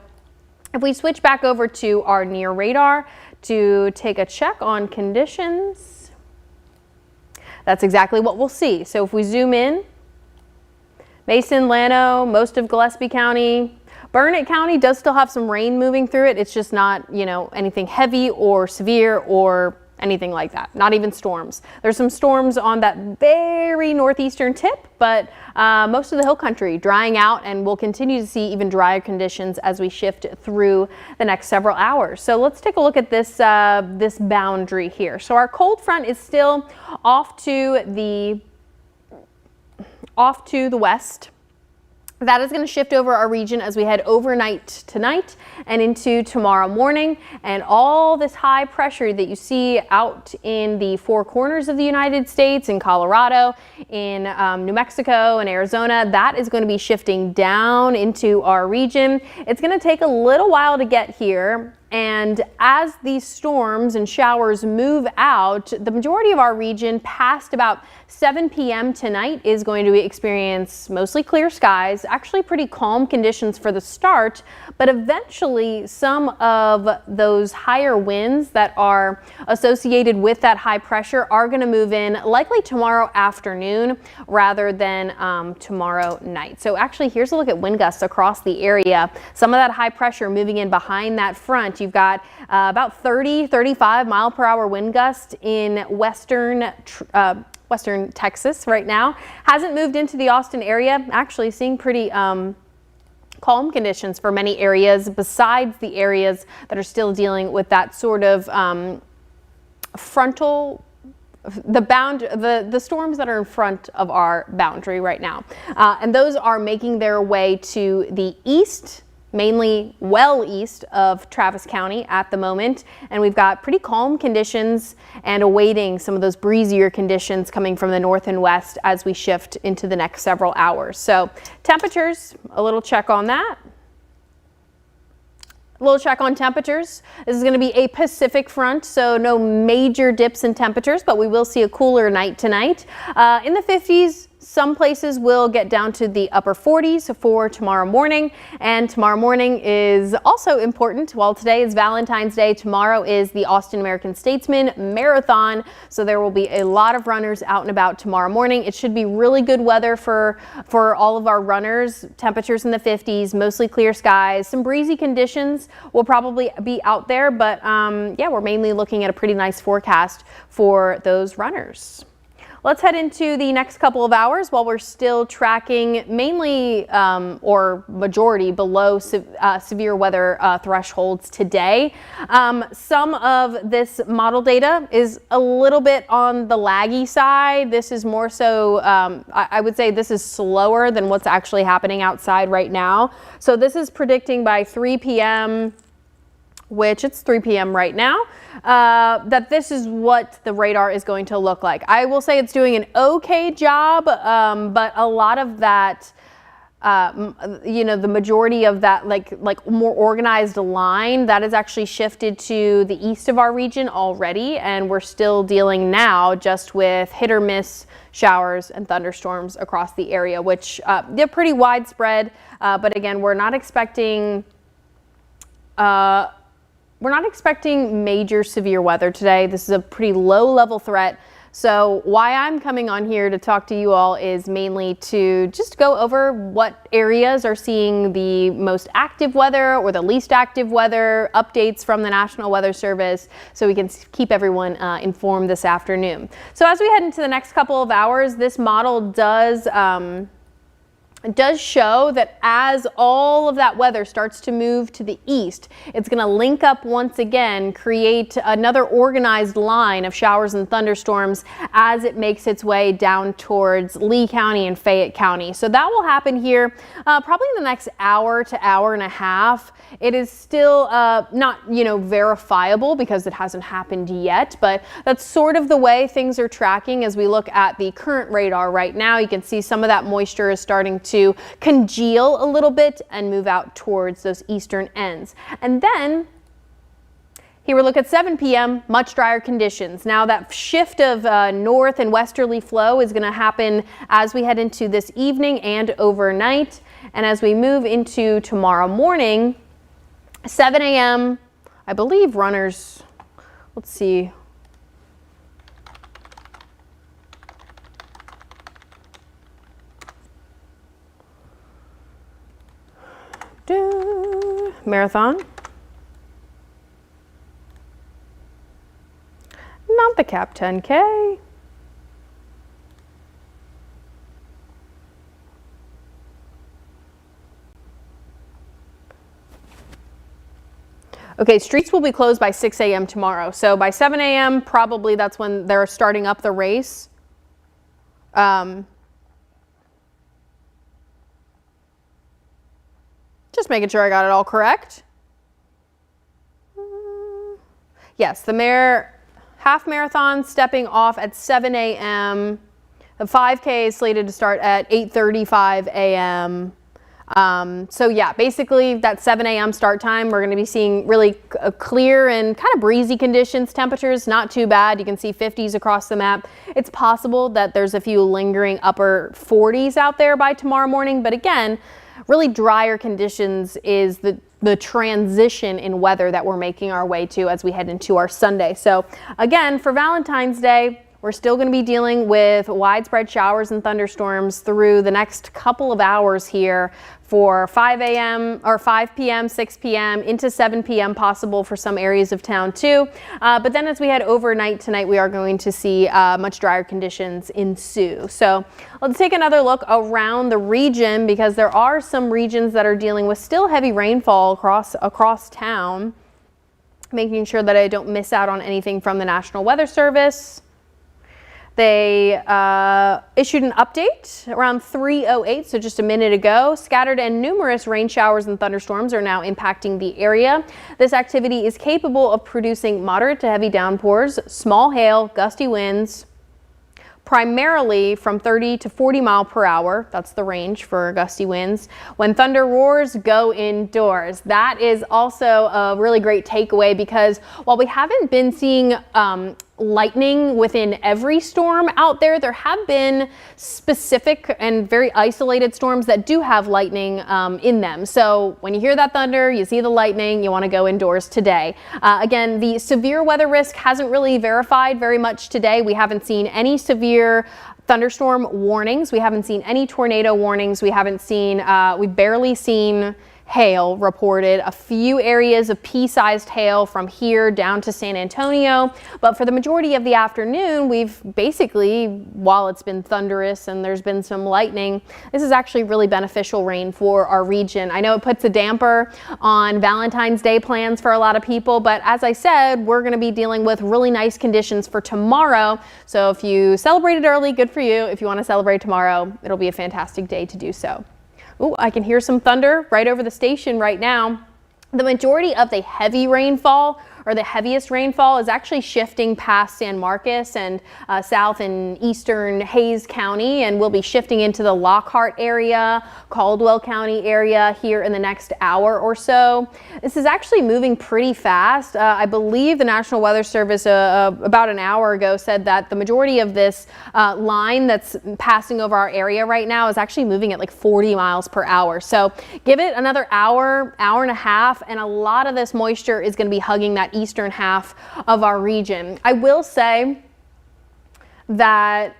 if we switch back over to our near radar to take a check on conditions, that's exactly what we'll see. So if we zoom in, Mason, Llano, most of Gillespie County, Burnett County does still have some rain moving through it. It's just not, anything heavy or severe or anything like that. Not even storms. There's some storms on that very northeastern tip, but most of the hill country drying out, and we'll continue to see even drier conditions as we shift through the next several hours. So let's take a look at this this boundary here. So our cold front is still off to the west. That is going to shift over our region as we head overnight tonight and into tomorrow morning. And all this high pressure that you see out in the four corners of the United States, in Colorado, in New Mexico and Arizona, that is going to be shifting down into our region. It's going to take a little while to get here. And as these storms and showers move out, the majority of our region past about 7 p.m. tonight is going to experience mostly clear skies, actually pretty calm conditions for the start, but eventually some of those higher winds that are associated with that high pressure are going to move in likely tomorrow afternoon rather than tomorrow night. So actually, here's a look at wind gusts across the area. Some of that high pressure moving in behind that front. You've got about 30-35 mile per hour wind gust in western Texas right now. Hasn't moved into the Austin area. Actually seeing pretty calm conditions for many areas besides the areas that are still dealing with that sort of frontal, the storms that are in front of our boundary right now. And those are making their way to the east, mainly well east of Travis County at the moment. And we've got pretty calm conditions and awaiting some of those breezier conditions coming from the north and west as we shift into the next several hours. So temperatures, a little check on that. A little check on temperatures. This is going to be a Pacific front, so no major dips in temperatures, but we will see a cooler night tonight. In the 50s, some places will get down to the upper 40s for tomorrow morning, and tomorrow morning is also important. While today is Valentine's Day, tomorrow is the Austin American Statesman Marathon, so there will be a lot of runners out and about tomorrow morning. It should be really good weather for all of our runners. Temperatures in the 50s, mostly clear skies, some breezy conditions will probably be out there, but yeah, we're mainly looking at a pretty nice forecast for those runners. Let's head into the next couple of hours while we're still tracking mainly or majority below severe weather thresholds today. Some of this model data is a little bit on the laggy side. This is more so, I would say this is slower than what's actually happening outside right now. So this is predicting by 3 p.m., which it's 3 p.m. right now, that this is what the radar is going to look like. I will say it's doing an okay job, but a lot of that, the majority of that like more organized line, that is actually shifted to the east of our region already, and we're still dealing now just with hit or miss showers and thunderstorms across the area, which they're pretty widespread, but again, we're not expecting major severe weather today. This is a pretty low level threat. So why I'm coming on here to talk to you all is mainly to just go over what areas are seeing the most active weather or the least active weather, updates from the National Weather Service, so we can keep everyone informed this afternoon. So as we head into the next couple of hours, this model does show that as all of that weather starts to move to the east, it's going to link up once again, create another organized line of showers and thunderstorms as it makes its way down towards Lee County and Fayette County. So that will happen here probably in the next hour to hour and a half. It is still not, verifiable because it hasn't happened yet, but that's sort of the way things are tracking as we look at the current radar right now. You can see some of that moisture is starting to congeal a little bit and move out towards those eastern ends. And then here we look at 7 p.m., much drier conditions. Now that shift of north and westerly flow is going to happen as we head into this evening and overnight. And as we move into tomorrow morning, 7 a.m., I believe runners, let's see. Marathon. Not the Cap 10K. Okay, streets will be closed by 6 a.m. tomorrow. So by 7 a.m., probably that's when they're starting up the race. Just making sure I got it all correct. Yes, the half marathon stepping off at 7 a.m. The 5K is slated to start at 8:35 a.m. So yeah, basically that 7 a.m. start time, we're going to be seeing really clear and kind of breezy conditions. Temperatures not too bad. You can see 50s across the map. It's possible that there's a few lingering upper 40s out there by tomorrow morning, but again, really drier conditions is the transition in weather that we're making our way to as we head into our Sunday. So again, for Valentine's Day, we're still going to be dealing with widespread showers and thunderstorms through the next couple of hours here for 5 a.m. or 5 p.m., 6 p.m. into 7 p.m. possible for some areas of town too. But then as we head overnight tonight, we are going to see much drier conditions ensue. So let's take another look around the region because there are some regions that are dealing with still heavy rainfall across town. Making sure that I don't miss out on anything from the National Weather Service. They issued an update around 3:08, so just a minute ago. Scattered and numerous rain showers and thunderstorms are now impacting the area. This activity is capable of producing moderate to heavy downpours, small hail, gusty winds, primarily from 30 to 40 mile per hour. That's the range for gusty winds. When thunder roars, go indoors. That is also a really great takeaway because while we haven't been seeing lightning within every storm out there, there have been specific and very isolated storms that do have lightning in them. So when you hear that thunder, you see the lightning, you want to go indoors today. Again, the severe weather risk hasn't really verified very much today. We haven't seen any severe thunderstorm warnings. We haven't seen any tornado warnings. We haven't seen, we've barely seen hail reported, a few areas of pea-sized hail from here down to San Antonio. But for the majority of the afternoon, we've basically, while it's been thunderous and there's been some lightning, this is actually really beneficial rain for our region. I know it puts a damper on Valentine's Day plans for a lot of people, but as I said, we're going to be dealing with really nice conditions for tomorrow. So if you celebrated early, good for you. If you want to celebrate tomorrow, it'll be a fantastic day to do so. Ooh, I can hear some thunder right over the station right now. The majority of the heavy rainfall or the heaviest rainfall is actually shifting past San Marcos and south and eastern Hays County, and we'll be shifting into the Lockhart area, Caldwell County area here in the next hour or so. This is actually moving pretty fast. I believe the National Weather Service about an hour ago said that the majority of this line that's passing over our area right now is actually moving at like 40 miles per hour. So give it another hour, hour and a half, and a lot of this moisture is going to be hugging that eastern half of our region. I will say that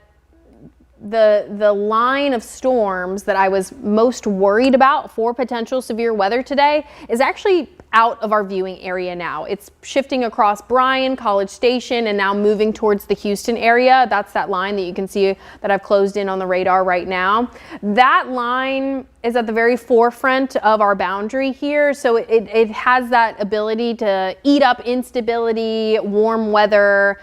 the line of storms that I was most worried about for potential severe weather today is actually out of our viewing area now. It's shifting across Bryan, College Station, and now moving towards the Houston area. That's that line that you can see that I've closed in on the radar right now. That line is at the very forefront of our boundary here. So it has that ability to eat up instability, warm weather,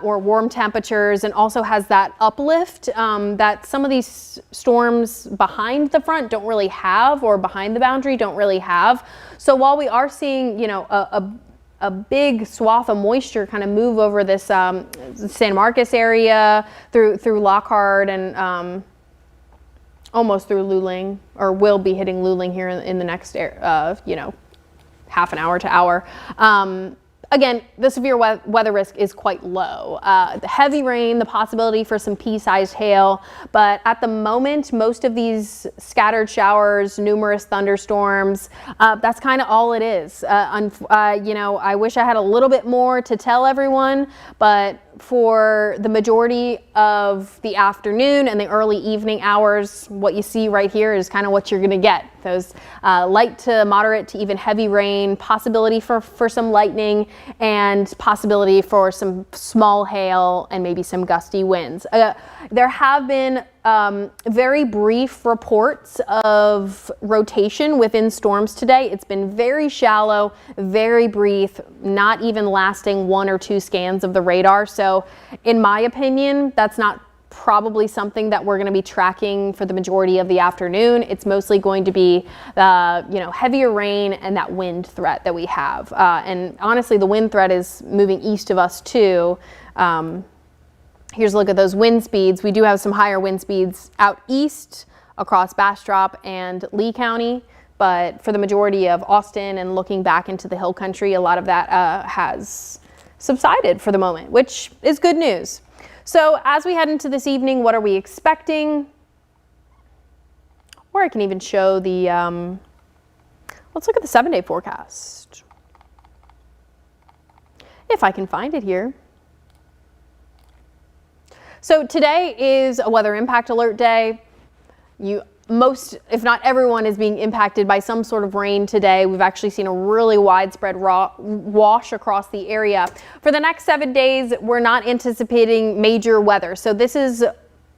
or warm temperatures, and also has that uplift that some of these storms behind the front don't really have, or behind the boundary don't really have. So while we are seeing, you know, a big swath of moisture kind of move over this San Marcos area through Lockhart and almost through Luling, or will be hitting Luling here in the next, you know, half an hour to hour. Again, the severe weather risk is quite low. The heavy rain, the possibility for some pea-sized hail, but at the moment, most of these scattered showers, numerous thunderstorms, that's kind of all it is. You know, I wish I had a little bit more to tell everyone, but for the majority of the afternoon and the early evening hours, what you see right here is kind of what you're going to get. Those light to moderate to even heavy rain, possibility for some lightning, and possibility for some small hail and maybe some gusty winds. There have been very brief reports of rotation within storms today. It's been very shallow, very brief, not even lasting 1 or 2 scans of the radar. So in my opinion, that's not probably something that we're going to be tracking for the majority of the afternoon. It's mostly going to be you know, heavier rain and that wind threat that we have. And honestly, the wind threat is moving east of us too. Here's a look at those wind speeds. We do have some higher wind speeds out east across Bastrop and Lee County, but for the majority of Austin and looking back into the hill country, a lot of that has subsided for the moment, which is good news. So as we head into this evening, what are we expecting? Or I can even show the, let's look at the 7-day forecast. If I can find it here. So today is a weather impact alert day. Most, if not everyone, is being impacted by some sort of rain today. We've actually seen a really widespread wash across the area. For the next 7 days, we're not anticipating major weather. So this is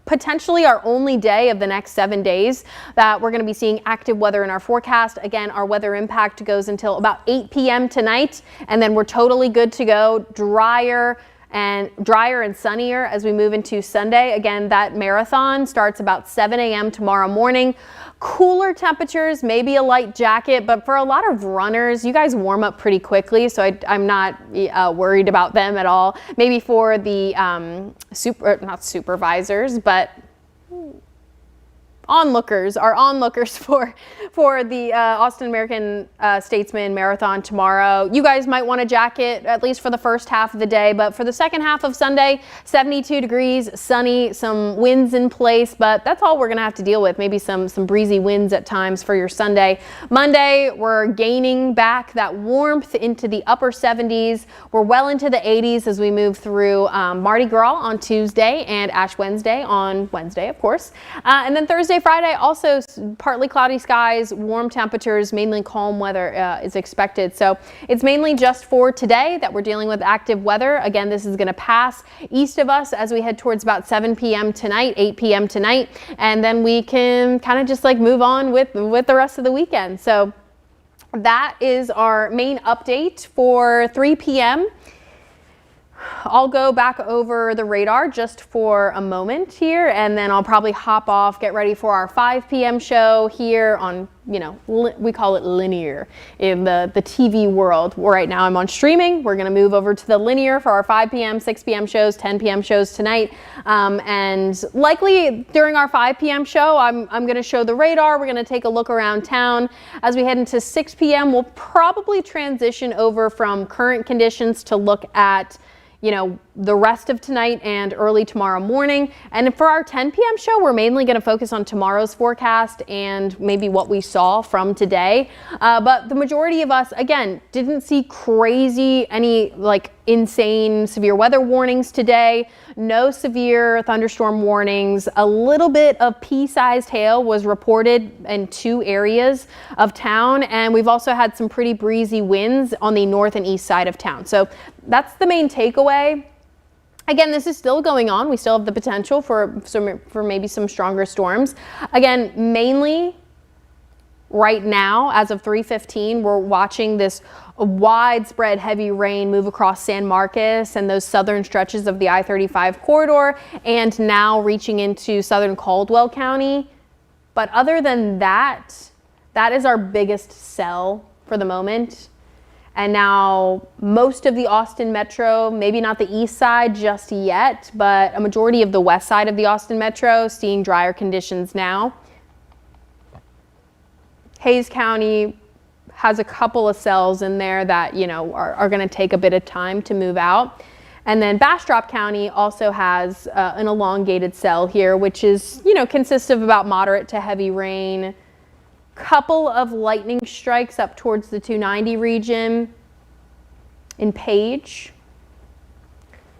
potentially our only day of the next 7 days that we're going to be seeing active weather in our forecast. Again, our weather impact goes until about 8 p.m. tonight, and then we're totally good to go. Drier and sunnier as we move into Sunday. Again, that marathon starts about 7 a.m. tomorrow morning. Cooler temperatures, maybe a light jacket, but for a lot of runners, you guys warm up pretty quickly, so I'm not worried about them at all. Maybe for the not supervisors, but onlookers for the Austin American Statesman Marathon tomorrow. You guys might want a jacket, at least for the first half of the day, but for the second half of Sunday, 72 degrees, sunny, some winds in place, but that's all we're gonna have to deal with. Maybe some breezy winds at times for your Sunday. Monday, we're gaining back that warmth into the upper 70s. We're well into the 80s as we move through Mardi Gras on Tuesday and Ash Wednesday on Wednesday, of course. And then Thursday, Friday, also partly cloudy skies, warm temperatures, mainly calm weather is expected. So it's mainly just for today that we're dealing with active weather. Again, this is going to pass east of us as we head towards about 7 p.m. tonight, 8 p.m. tonight, and then we can kind of just like move on with the rest of the weekend. So that is our main update for 3 p.m. I'll go back over the radar just for a moment here, and then I'll probably hop off, get ready for our 5 p.m. show here on, you know, we call it linear in the TV world. Right now I'm on streaming. We're going to move over to the linear for our 5 p.m., 6 p.m. shows, 10 p.m. shows tonight. And likely during our 5 p.m. show, I'm going to show the radar. We're going to take a look around town. As we head into 6 p.m., we'll probably transition over from current conditions to look at, you know, the rest of tonight and early tomorrow morning. And for our 10 p.m. show, we're mainly going to focus on tomorrow's forecast and maybe what we saw from today. But the majority of us, again, didn't see any like insane severe weather warnings today. no severe thunderstorm warnings. A little bit of pea-sized hail was reported in 2 areas of town, and we've also had some pretty breezy winds on the north and east side of town. So that's the main takeaway. Again, this is still going on. We still have the potential for maybe some stronger storms. Again, mainly right now, as of 3:15, we're watching this widespread heavy rain move across San Marcos and those southern stretches of the I-35 corridor, and now reaching into southern Caldwell County. But other than that, that is our biggest cell for the moment. And now most of the Austin metro, maybe not the east side just yet, but a majority of the west side of the Austin metro seeing drier conditions now. Hayes County has a couple of cells in there that, you know, are going to take a bit of time to move out. And then Bastrop County also has an elongated cell here, which is, you know, consists of about moderate to heavy rain, couple of lightning strikes up towards the 290 region in Page.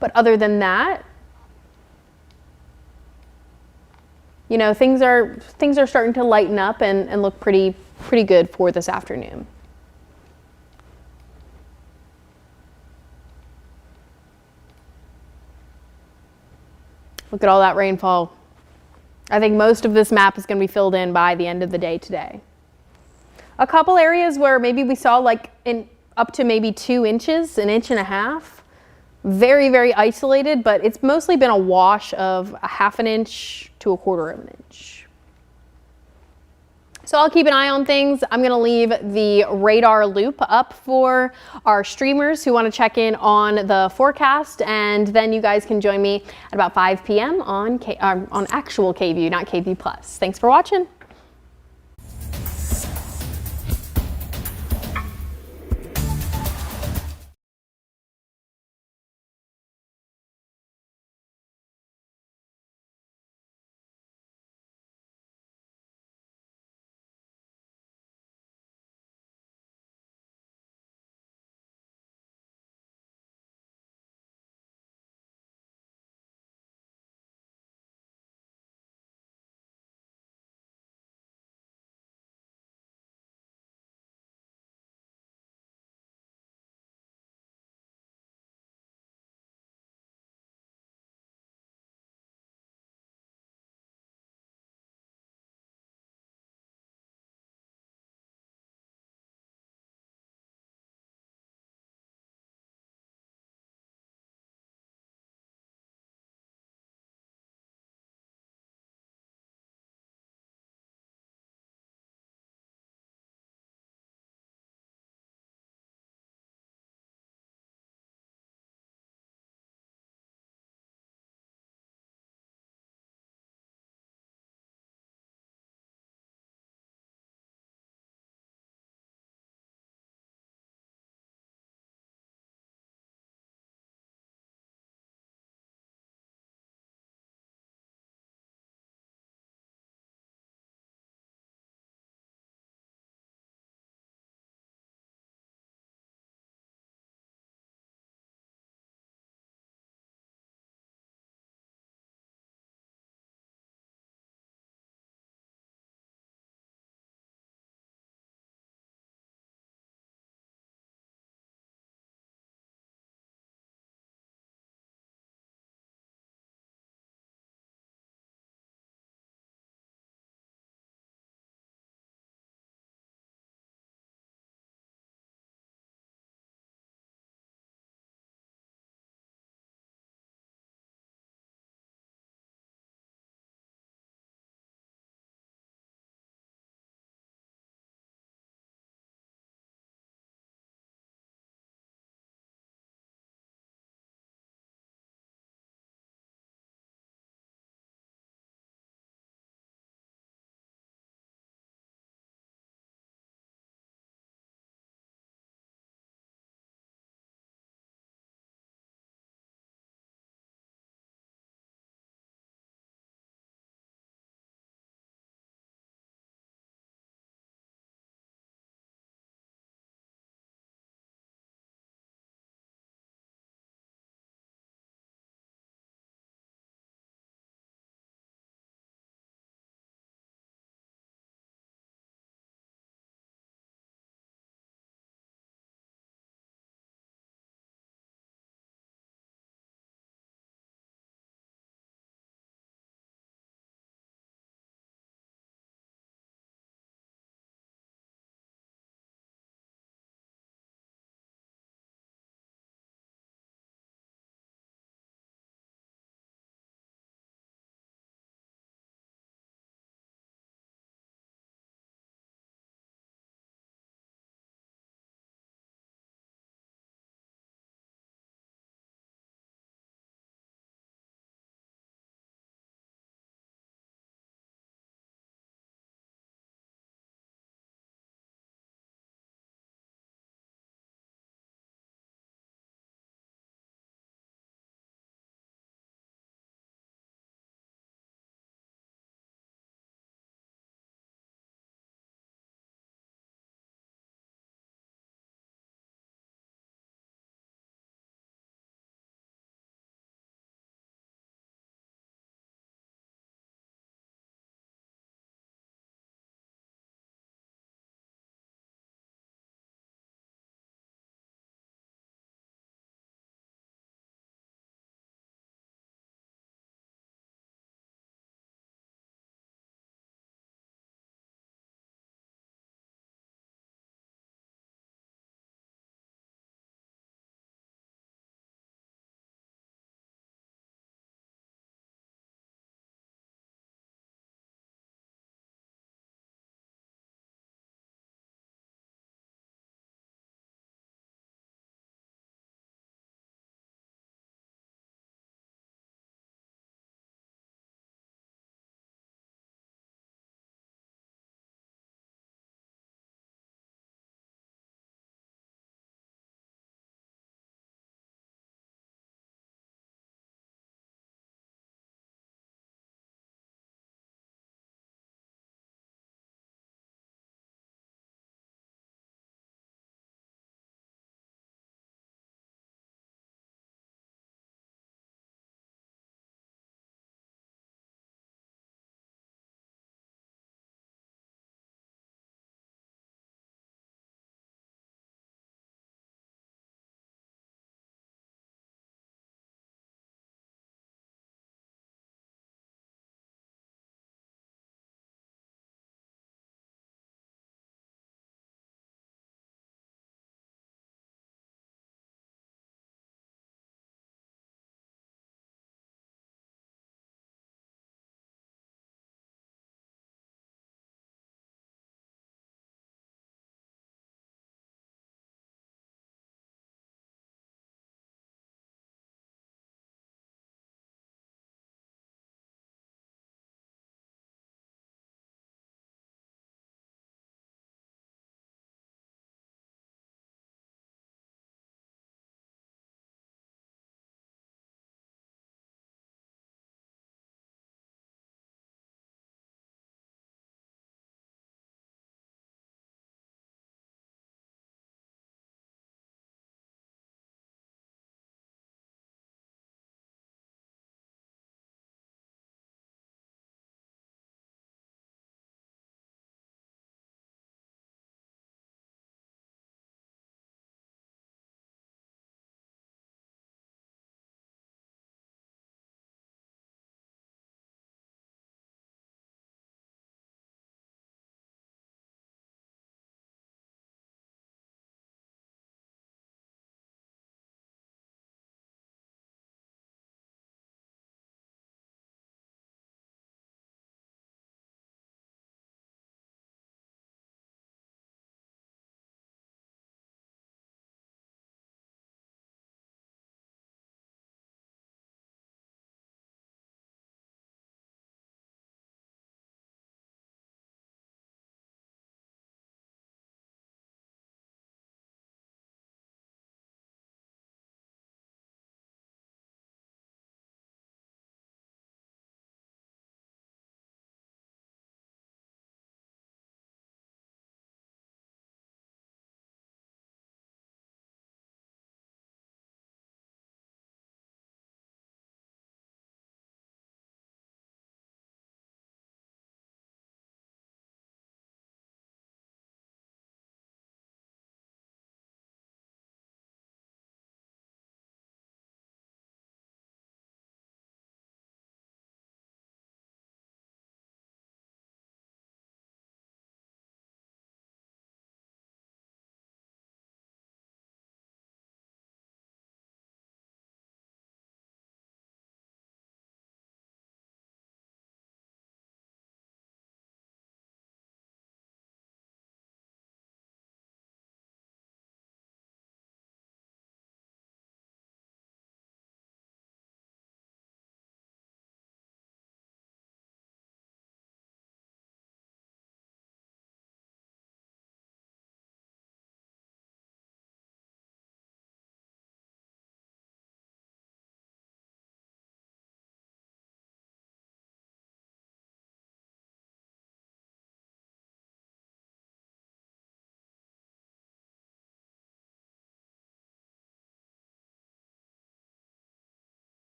But other than that, you know, things are starting to lighten up and look pretty good for this afternoon. Look at all that rainfall. I think most of this map is going to be filled in by the end of the day today. A couple areas where maybe we saw like up to maybe 2 inches, 1.5 inches. Very, very isolated, but it's mostly been a wash of 1/2 inch to 1/4 inch. So I'll keep an eye on things. I'm going to leave the radar loop up for our streamers who want to check in on the forecast, and then you guys can join me at about 5 p.m. on actual KView, not KView Plus. Thanks for watching.